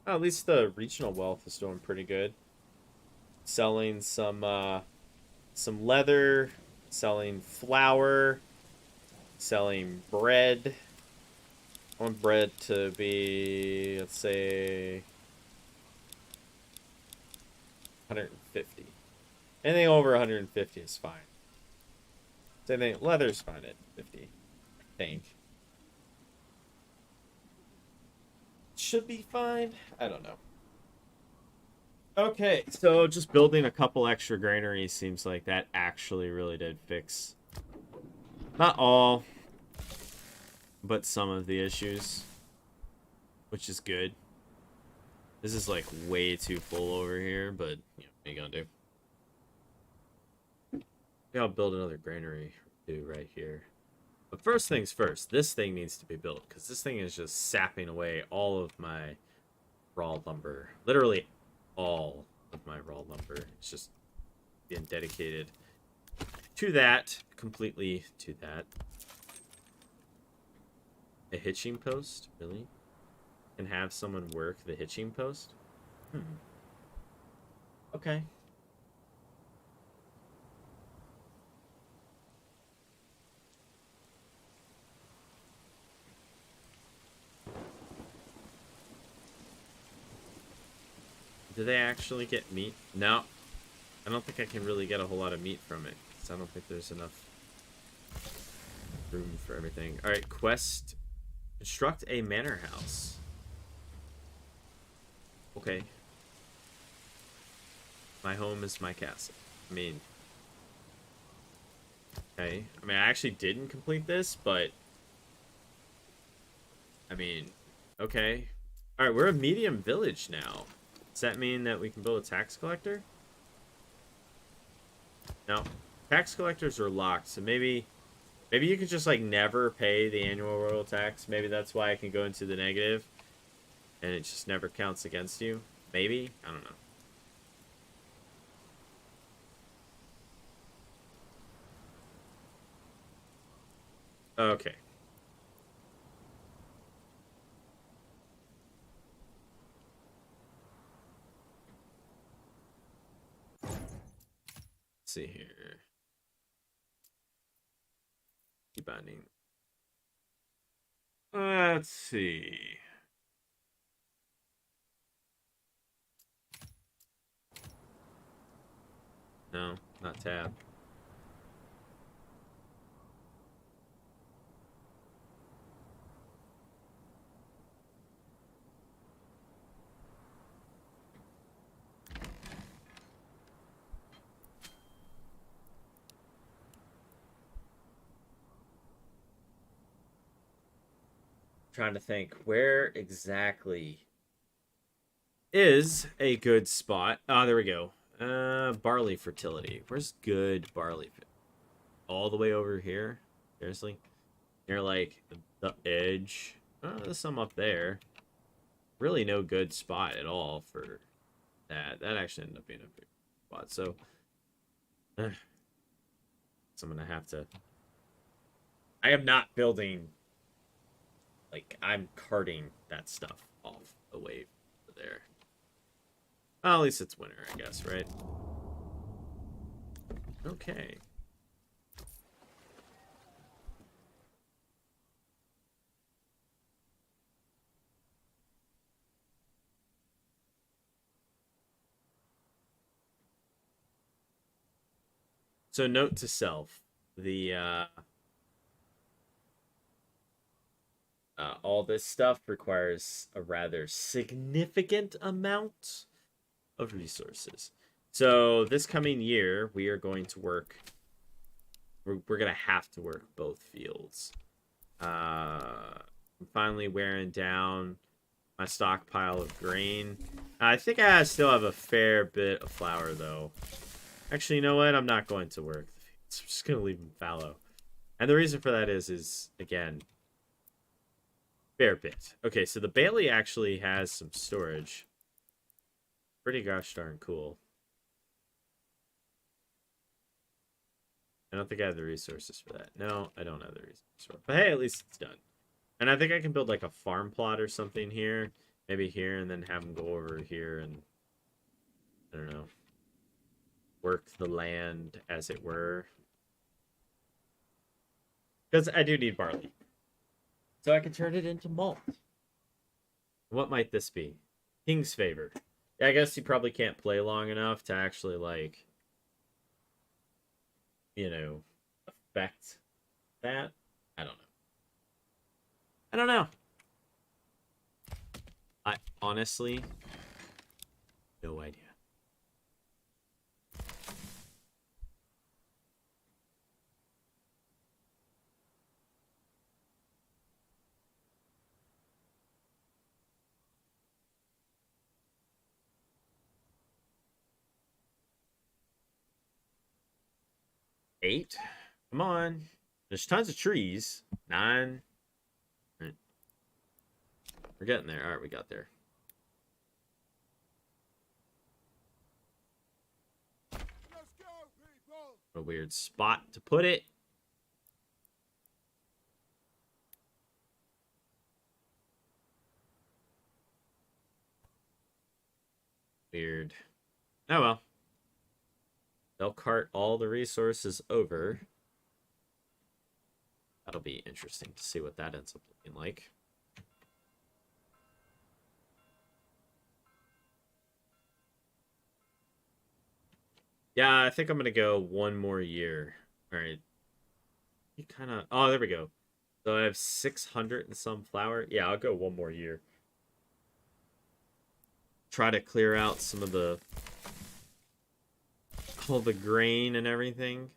Speaker 1: Oh, at least the regional wealth is doing pretty good. Selling some leather, selling flour, selling bread. I want bread to be, let's say, 150. Anything over 150 is fine. Same thing, leather's fine at 50, I think. should be fine. I don't know. Okay, so just building a couple extra granaries seems like that actually really did fix, not all, but some of the issues, which is good. This is like way too full over here, but you know, what are you gonna do? Maybe I'll build another granary too right here. But first things first, this thing needs to be built because this thing is just sapping away all of my raw lumber. Literally all of my raw lumber. It's just being dedicated to that, completely to that. A hitching post? Really? And have someone work the hitching post? Okay. Do they actually get meat? No. I don't think I can really get a whole lot of meat from it. Because I don't think there's enough room for everything. Alright, quest. Construct a manor house. Okay. My home is my castle. I mean... Okay. I mean, I actually didn't complete this, but... I mean... Okay. Alright, we're a medium village now. Does that mean that we can build a tax collector? No. Tax collectors are locked, so maybe you can just, like, never pay the annual royal tax. Maybe that's why I can go into the negative, and it just never counts against you. Maybe? I don't know. Okay. Let's see here. Keep binding. Let's see. No, not tab. Trying to think where exactly is a good spot. Ah, there we go. Barley fertility. Where's good barley? All the way over here? Seriously? Near like the edge. There's some up there. Really no good spot at all for that. That actually ended up being a big spot. So, so I'm gonna have to. I am not building. Like, I'm carting that stuff off away from there. Well, at least it's winter, I guess, right? Okay. So note to self, the all this stuff requires a rather significant amount of resources. So this coming year, we are going to work. We're gonna have to work both fields. I'm finally wearing down my stockpile of grain. I think I still have a fair bit of flour, though. Actually, you know what? I'm not going to work the fields. I'm just gonna leave them fallow. And the reason for that is again, fair bit. Okay, so the Bailey actually has some storage. Pretty gosh darn cool. I don't think I have the resources for that. No, I don't have the resources for it. But hey, at least it's done. And I think I can build like a farm plot or something here. Maybe here, and then have them go over here and, I don't know, work the land, as it were. Because I do need barley. So I can turn it into malt. What might this be? King's favor. Yeah, I guess you probably can't play long enough to actually, like, you know, affect that. I don't know. I don't know. I honestly, no idea. Eight? Come on. There's tons of trees. Nine. All right. We're getting there. All right, we got there.
Speaker 2: Let's go, people.
Speaker 1: A weird spot to put it. Weird. Oh well. They'll cart all the resources over. That'll be interesting to see what that ends up looking like. Yeah, I think I'm going to go one more year. All right. You kind of... Oh, there we go. So I have 600 and some flour. Yeah, I'll go one more year. Try to clear out some of the... all the grain and everything.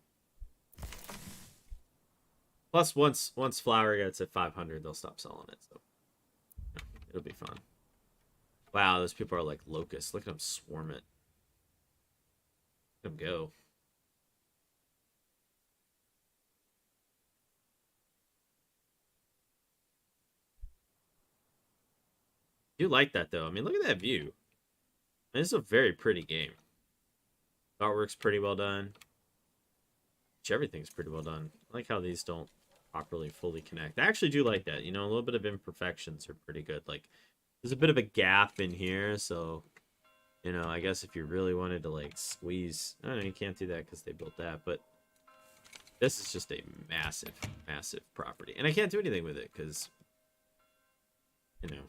Speaker 1: Plus, once flour gets at 500, they'll stop selling it. So yeah, it'll be fun. Wow, those people are like locusts. Look at them swarm it. Let them go. I do like that though. I mean, look at that view. This is a very pretty game. Artwork's pretty well done. Everything's pretty well done. I like how these don't properly fully connect. I actually do like that. You know, a little bit of imperfections are pretty good. Like, there's a bit of a gap in here, so, you know, I guess if you really wanted to, like, squeeze... I don't know, you can't do that because they built that, but this is just a massive, massive property. And I can't do anything with it because, you know...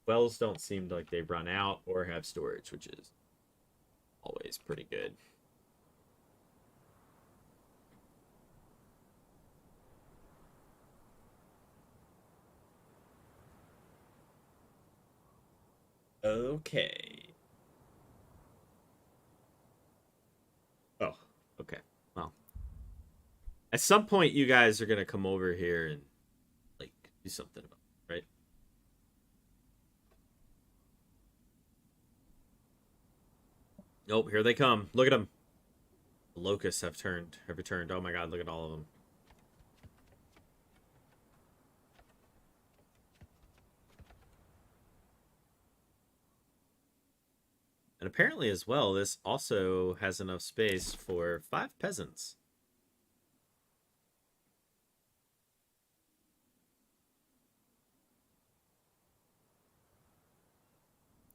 Speaker 1: Wells don't seem like they run out or have storage, which is always pretty good. Okay. Oh, okay. Well, at some point you guys are going to come over here and, like, do something about it, right? Nope, here they come. Look at them. The locusts have returned. Oh my god, look at all of them. And apparently as well, this also has enough space for 5 peasants.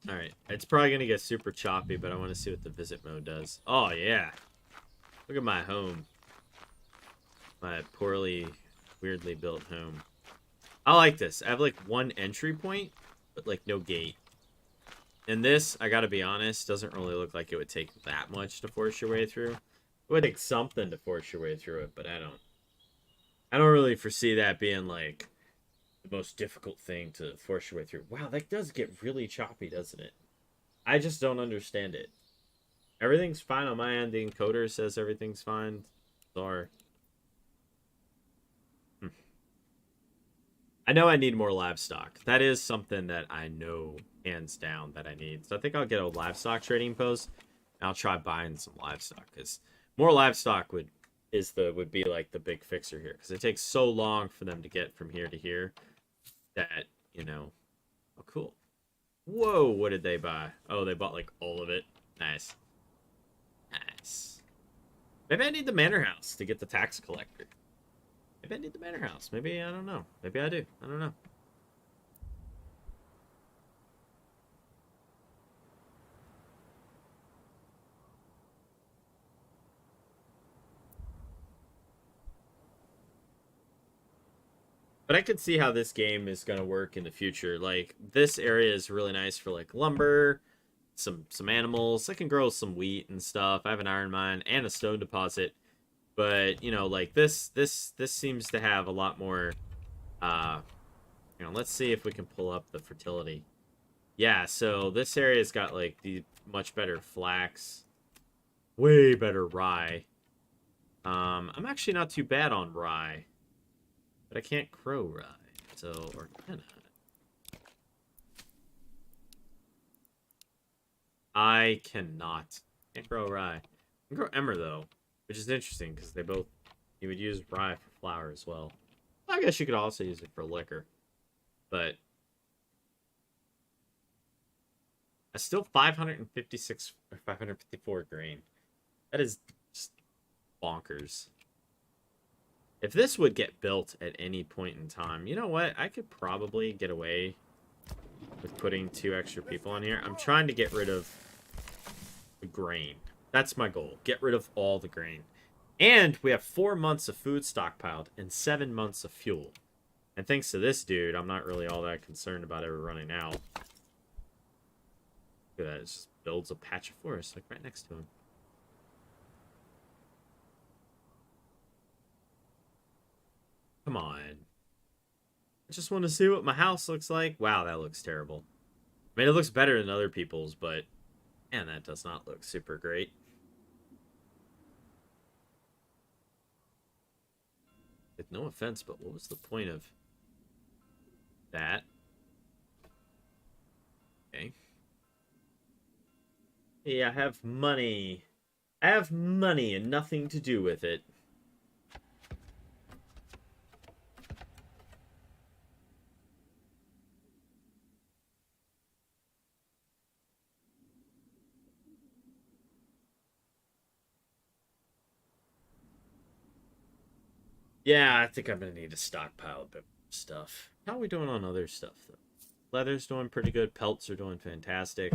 Speaker 1: Alright, it's probably going to get super choppy, but I want to see what the visit mode does. Oh, yeah. Look at my home. My poorly, weirdly built home. I like this. I have, like, one entry point, but, like, no gate. And this, I gotta be honest, doesn't really look like it would take that much to force your way through. It would take something to force your way through it, but I don't really foresee that being, like, the most difficult thing to force your way through. Wow, that does get really choppy, doesn't it? I just don't understand it. Everything's fine on my end. The encoder says everything's fine. Sorry. I know I need more livestock. That is something that I know hands down that I need. So I think I'll get a livestock trading post. And I'll try buying some livestock because more livestock would be like the big fixer here because it takes so long for them to get from here to here that, you know. Oh, cool. Whoa, what did they buy? Oh, they bought like all of it. Nice. Nice. Maybe I need the manor house to get the tax collector. Maybe I need the manor house. Maybe, I don't know. Maybe I do. I don't know. But I could see how this game is going to work in the future. Like, this area is really nice for, like, lumber, some animals. I can grow some wheat and stuff. I have an iron mine and a stone deposit. But, like this seems to have a lot more, uh, let's see if we can pull up the fertility. Yeah, so this area's got, like, the much better flax, way better rye. I'm actually not too bad on rye, but I can't grow rye, so, or can I cannot. Can't grow rye. I can grow emmer, though, which is interesting, because you would use rye for flour as well. I guess you could also use it for liquor, but I still 556 or 554 grain. That is just bonkers. If this would get built at any point in time, you know what? I could probably get away with putting 2 extra people on here. I'm trying to get rid of the grain. That's my goal. Get rid of all the grain. And we have 4 months of food stockpiled and 7 months of fuel. And thanks to this dude, I'm not really all that concerned about ever running out. Look at that. It just builds a patch of forest, like right next to him. Come on. I just want to see what my house looks like. Wow, that looks terrible. I mean, it looks better than other people's, but man, that does not look super great. With no offense, but what was the point of that? Okay. Hey, I have money. I have money and nothing to do with it. Yeah, I think I'm gonna need to stockpile a bit more stuff. How are we doing on other stuff, though? Leather's doing pretty good. Pelts are doing fantastic.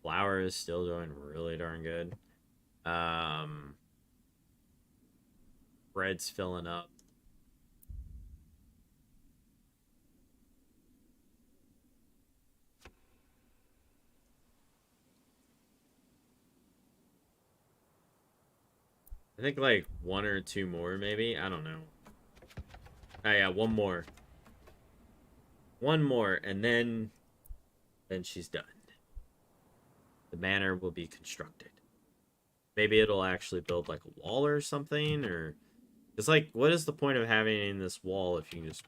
Speaker 1: Flour is still doing really darn good. Um, Bread's filling up. I think like 1 or 2 more, maybe. I don't know. Oh yeah, 1 more. 1 more, and then she's done. The manor will be constructed. Maybe it'll actually build like a wall or something, or it's like, what is the point of having this wall if you can just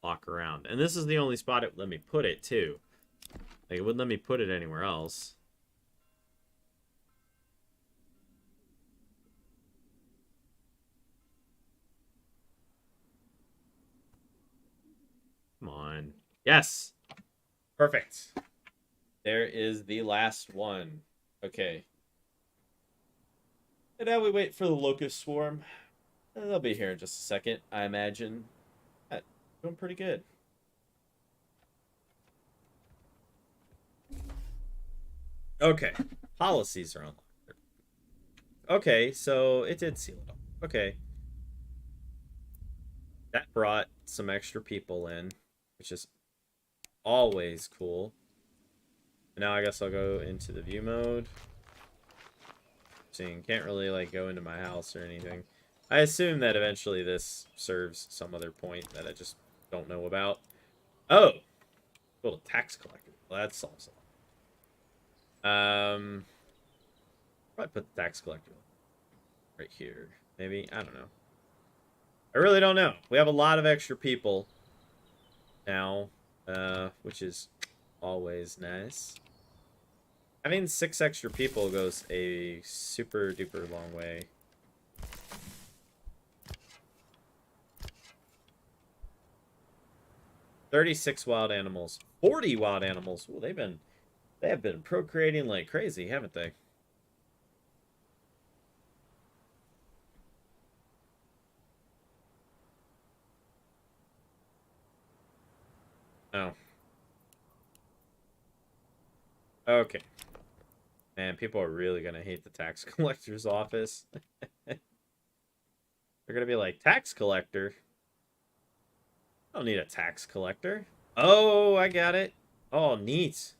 Speaker 1: walk around? And this is the only spot it would let me put it too. Like, it wouldn't let me put it anywhere else. Come on. Yes. Perfect. There is the last one. Okay. And now we wait for the locust swarm. They'll be here in just a second, I imagine. Yeah, doing pretty good. Okay. Policies are unlocked. Okay, so it did seal it up. Okay. That brought some extra people in, which is always cool. And now I guess I'll go into the view mode. Seeing, can't really like go into my house or anything. I assume that eventually this serves some other point that I just don't know about. Oh, little tax collector. Well, that solves it. Probably put the tax collector right here. Maybe, I don't know. I really don't know. We have a lot of extra people now, which is always nice. Having 6 extra people goes a super duper long way. "36 wild animals, 40 wild animals." Ooh, they have been procreating like crazy, haven't they? Oh. Okay. Man, people are really gonna hate the tax collector's office. They're gonna be like, tax collector? I don't need a tax collector. Oh, I got it. Oh, neat.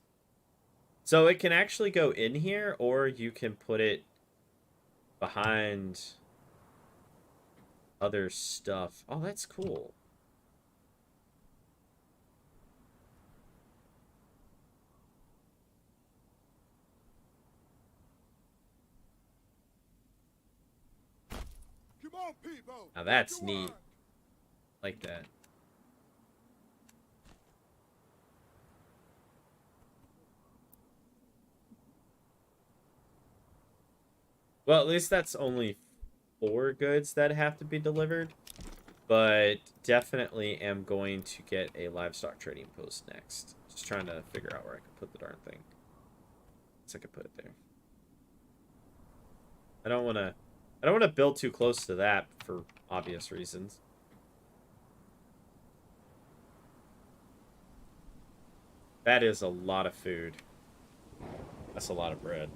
Speaker 1: So it can actually go in here, or you can put it behind. other stuff. Oh, that's cool.
Speaker 2: Come on, people.
Speaker 1: Now
Speaker 2: Get
Speaker 1: that's
Speaker 2: to
Speaker 1: neat.
Speaker 2: work.
Speaker 1: Like that. Well, at least that's only 4 goods that have to be delivered. But definitely am going to get a livestock trading post next. Just trying to figure out where I can put the darn thing. So I could put it there. I don't want to build too close to that for obvious reasons. That is a lot of food. That's a lot of bread.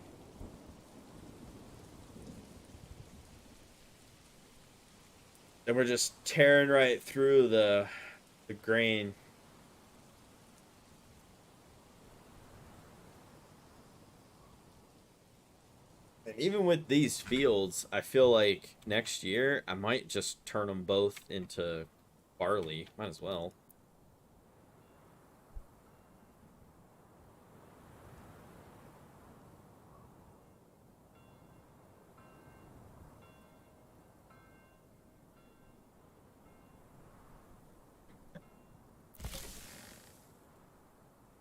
Speaker 1: And we're just tearing right through the grain. And even with these fields, I feel like next year I might just turn them both into barley. Might as well.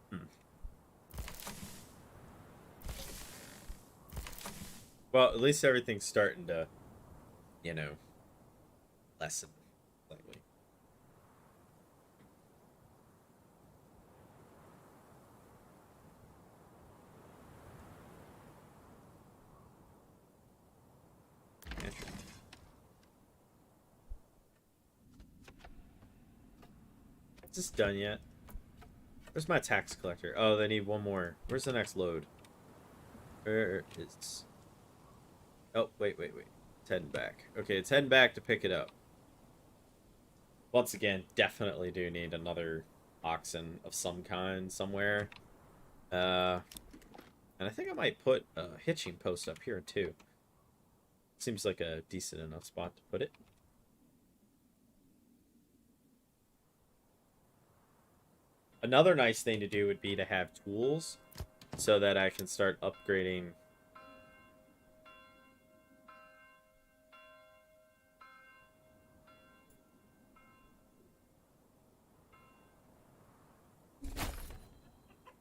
Speaker 1: Hmm. Well, at least everything's starting to, you know, lessen slightly. Is this done yet? Where's my tax collector? Oh, they need one more. Where's the next load? Where is... Oh, wait. It's heading back. Okay, it's heading back to pick it up. Once again, definitely do need another oxen of some kind somewhere. And I think I might put a hitching post up here, too. Seems like a decent enough spot to put it. Another nice thing to do would be to have tools so that I can start upgrading.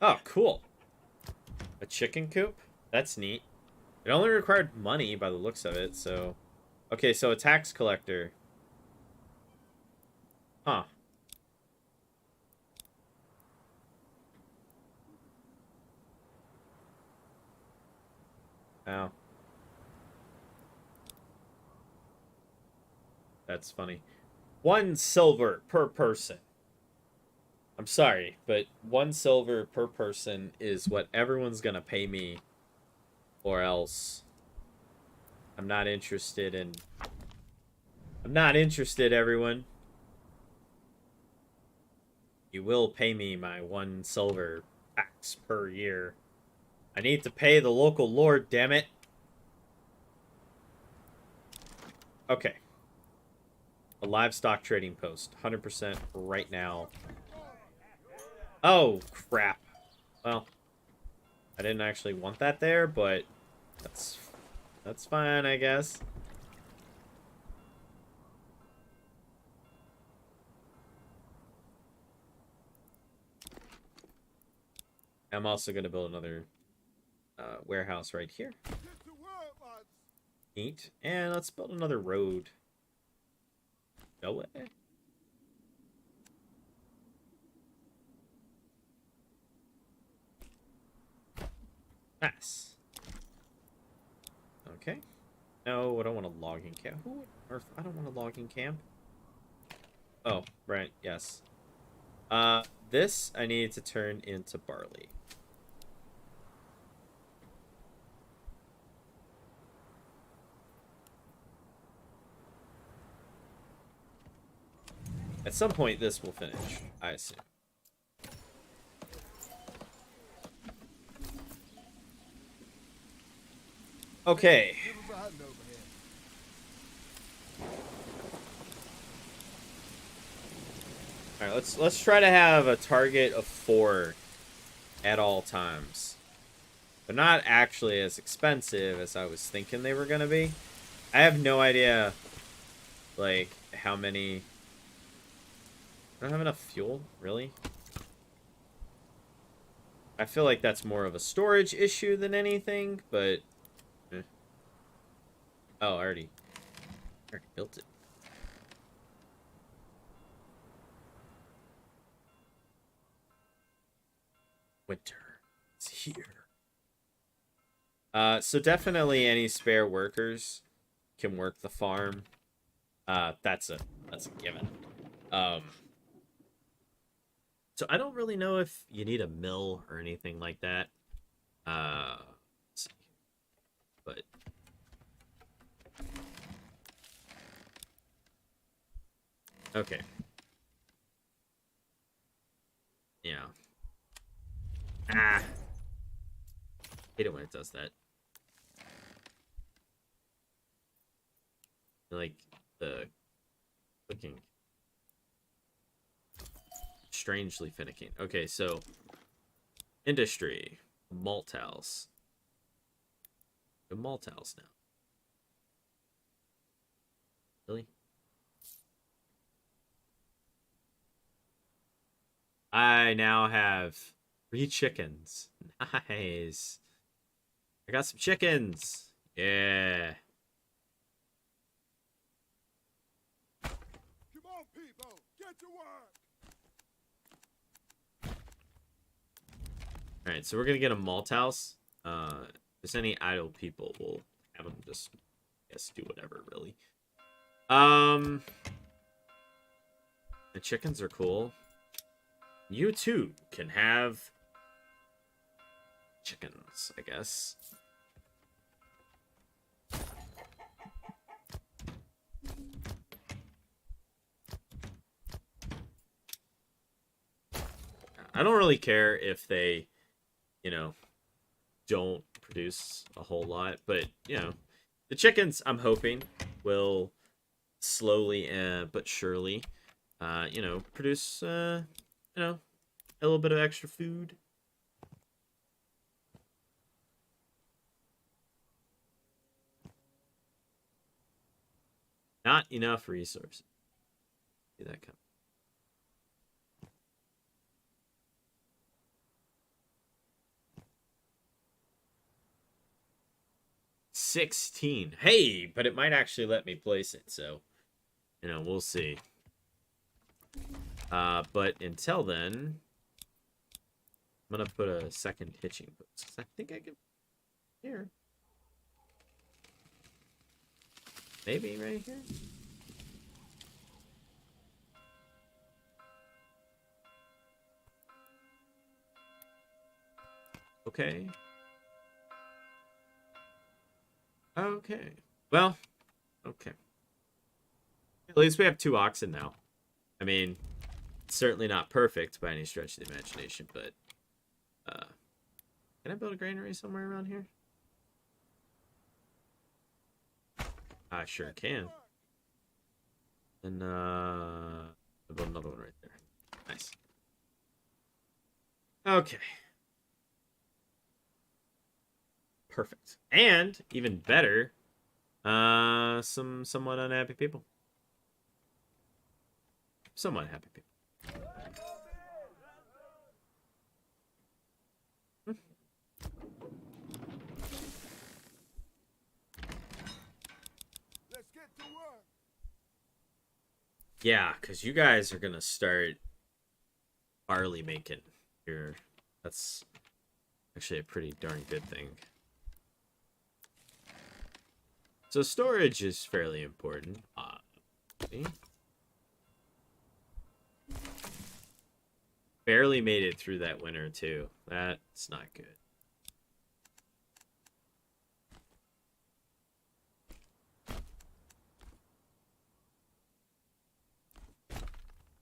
Speaker 1: Oh, cool. A chicken coop? That's neat. It only required money by the looks of it, so... Okay, so a tax collector. Huh. Wow. That's funny. 1 silver per person. I'm sorry, but 1 silver per person is what everyone's gonna pay me, or else I'm not interested in... I'm not interested, everyone. You will pay me my 1 silver tax per year. I need to pay the local lord, damn it. Okay. A livestock trading post. 100% right now. Oh, crap. Well, I didn't actually want that there, but that's fine, I guess. I'm also going to build another warehouse right here.
Speaker 2: Get to work, lads.
Speaker 1: Neat. And let's build another road. No way. Nice. Okay. No, I don't want a logging camp. Or I don't want a logging camp. Oh, right. Yes. This I need to turn into barley. At some point, this will finish, I assume. Okay.
Speaker 2: Give us a hand over here.
Speaker 1: All right, let's try to have a target of 4 at all times. They're not actually as expensive as I was thinking they were gonna be. I have no idea, like, how many. I don't have enough fuel, really. I feel like that's more of a storage issue than anything, but. Oh, I already built it. Winter is here. So definitely any spare workers can work the farm. That's a given. So I don't really know if you need a mill or anything like that. Let's see. But okay. Yeah. Ah. Hate it when it does that. Like the clicking. Strangely finicking. Okay, so industry. Malt house. The malt house now. Really? I now have 3 chickens. Nice. I got some chickens. Yeah.
Speaker 2: Come on, people, get to work.
Speaker 1: All right, so we're gonna get a malt house. If there's any idle people, we'll have them just, I guess, do whatever. Really. The chickens are cool. You too can have chickens, I guess. I don't really care if they, you know, don't produce a whole lot, but the chickens I'm hoping will slowly but surely, produce a little bit of extra food. Not enough resources. See that come. 16. Hey, but it might actually let me place it, so we'll see. But until then, I'm gonna put a second hitching post. I think I can here. Maybe right here. Okay. Okay. Well, okay. At least we have 2 oxen now. I mean, it's certainly not perfect by any stretch of the imagination, but can I build a granary somewhere around here? I sure can. And I'll build another one right there. Nice. Okay. Perfect. And even better, some somewhat unhappy people. Somewhat happy people.
Speaker 2: Let's get to work.
Speaker 1: Yeah, because you guys are gonna start barley making here. That's actually a pretty darn good thing. So storage is fairly important. Barely made it through that winter too. That's not good.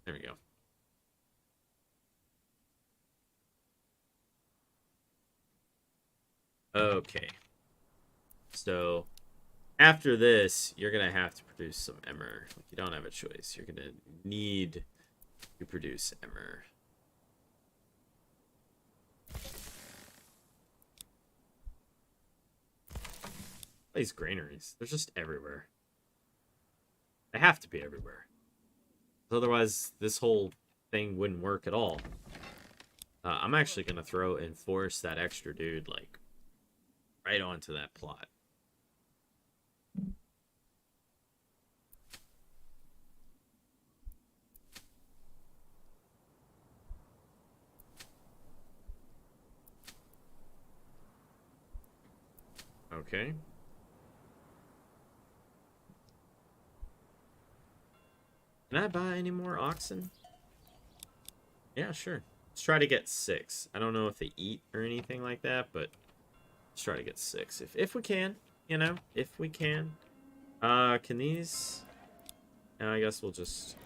Speaker 1: There we go. Okay. So after this, you're gonna have to produce some emmer. Like, you don't have a choice. You're gonna need You produce emmer. These granaries, they're just everywhere. They have to be everywhere. Otherwise, this whole thing wouldn't work at all. I'm actually going to throw and force that extra dude, like, right onto that plot. Okay. Can I buy any more oxen? Yeah, sure. Let's try to get 6. I don't know if they eat or anything like that, but let's try to get 6. If we can, you know, if we can. Can these... No, I guess we'll just...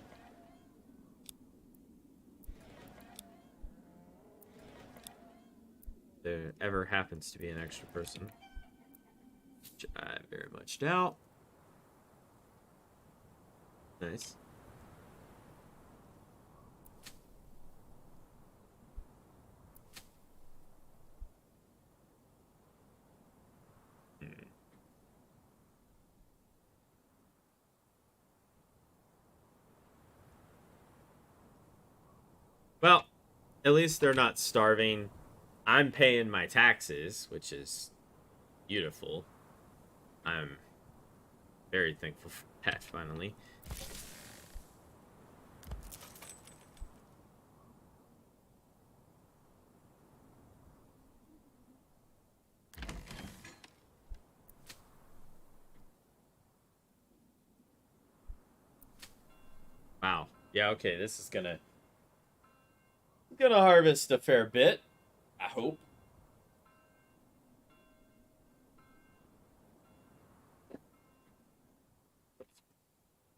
Speaker 1: There ever happens to be an extra person. Which I very much doubt. Nice. Well, at least they're not starving. I'm paying my taxes, which is beautiful. I'm very thankful for that, finally. Wow. Yeah, okay, this is gonna harvest a fair bit. I hope.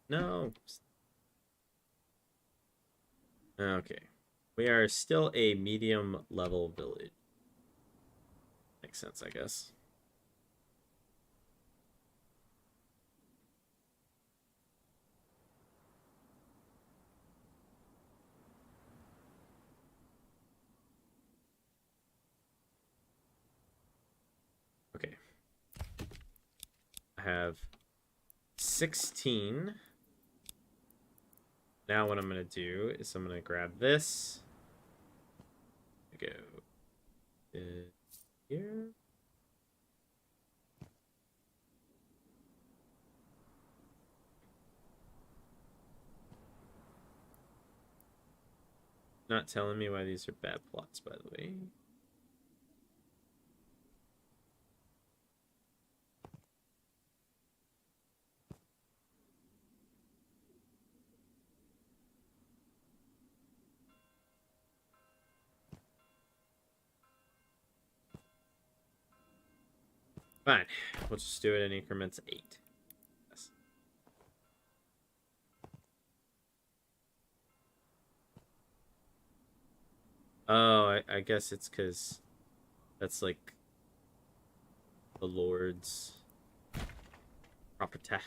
Speaker 1: No. Okay. We are still a medium level village. Makes sense, I guess. Okay. I have 16. Now what I'm going to do is I'm going to grab this. Go here. Not telling me why these are bad plots, by the way. Fine. We'll just do it in increments 8. Yes. Oh, I guess it's because that's like the Lord's property.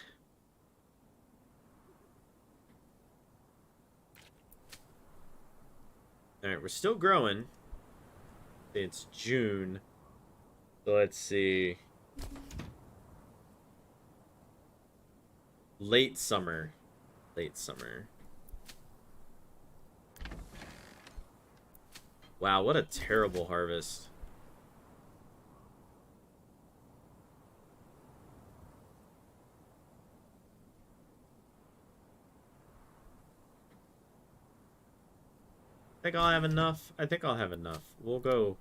Speaker 1: Alright, we're still growing. It's June. So let's see. Late summer. Late summer. Wow, what a terrible harvest. I think I'll have enough. I think I'll have enough. We'll go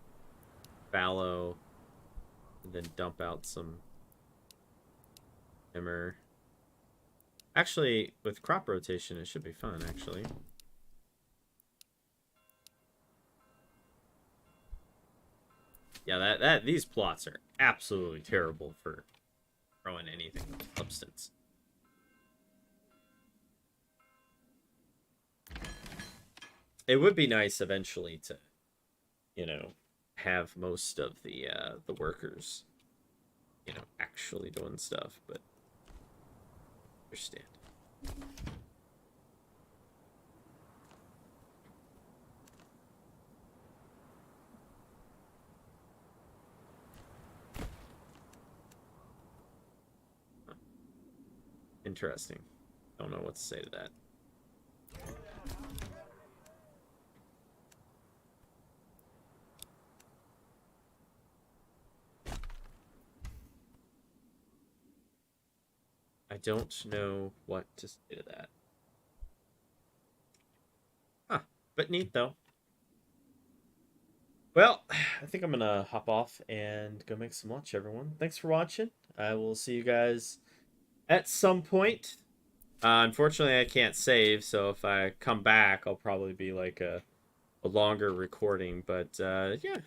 Speaker 1: fallow and then dump out some emmer. Actually, with crop rotation, it should be fun, actually. Yeah, these plots are absolutely terrible for growing anything of substance. It would be nice eventually to, you know, have most of the workers, you know, actually doing stuff, but understand. Interesting. Don't know what to say to that. I don't know what to say to that. Huh. But neat, though. Well, I think I'm going to hop off and go make some lunch, everyone. Thanks for watching. I will see you guys at some point. Unfortunately, I can't save, so if I come back, I'll probably be like a longer recording. But yeah,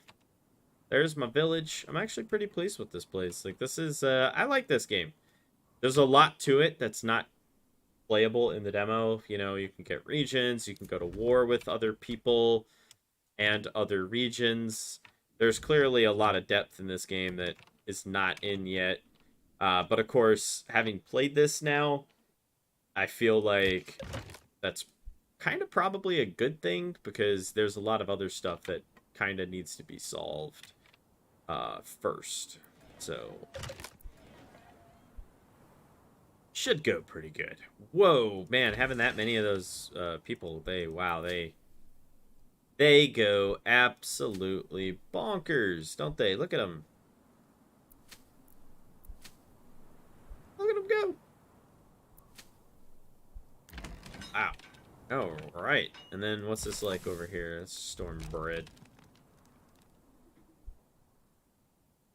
Speaker 1: there's my village. I'm actually pretty pleased with this place. Like, this is, I like this game. There's a lot to it that's not playable in the demo. You know, you can get regions, you can go to war with other people and other regions. There's clearly a lot of depth in this game that is not in yet. But of course, having played this now, I feel like that's kind of probably a good thing because there's a lot of other stuff that kind of needs to be solved first. So should go pretty good. Whoa, man, having that many of those people, they go absolutely bonkers, don't they? Look at them. Look at them go. Wow. Oh, right. And then what's this like over here? It's storm bread.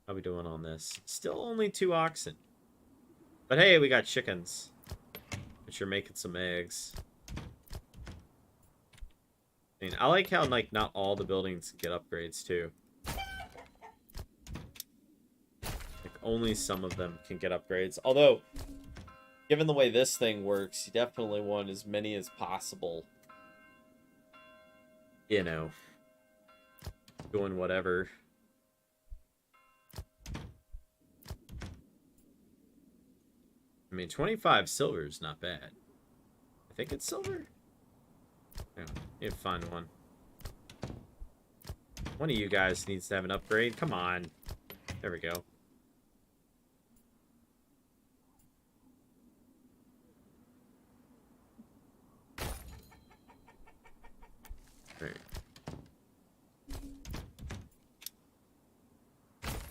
Speaker 1: How we doing on this? Still only 2 oxen. But hey, we got chickens. Which are making some eggs. I mean, I like how, like, not all the buildings get upgrades, too. Like, only some of them can get upgrades. Although, given the way this thing works, you definitely want as many as possible. You know, doing whatever. I mean, 25 silver is not bad. I think it's silver. Yeah, need to find one. One of you guys needs to have an upgrade. Come on. There we go. Right.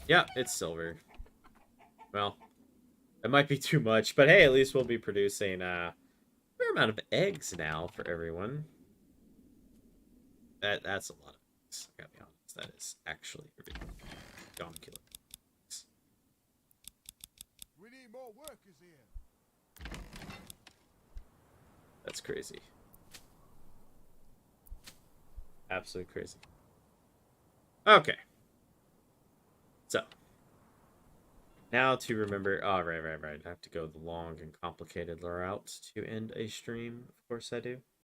Speaker 1: Yeah, it's silver. Well, it might be too much, but hey, at least we'll be producing a fair amount of eggs now for everyone. That's a lot of eggs. I gotta be honest. That is actually ridiculous.
Speaker 2: We need more workers here.
Speaker 1: That's crazy. Absolutely crazy. Okay. So. Now to remember... Oh, right. I have to go the long and complicated route to end a stream. Of course I do.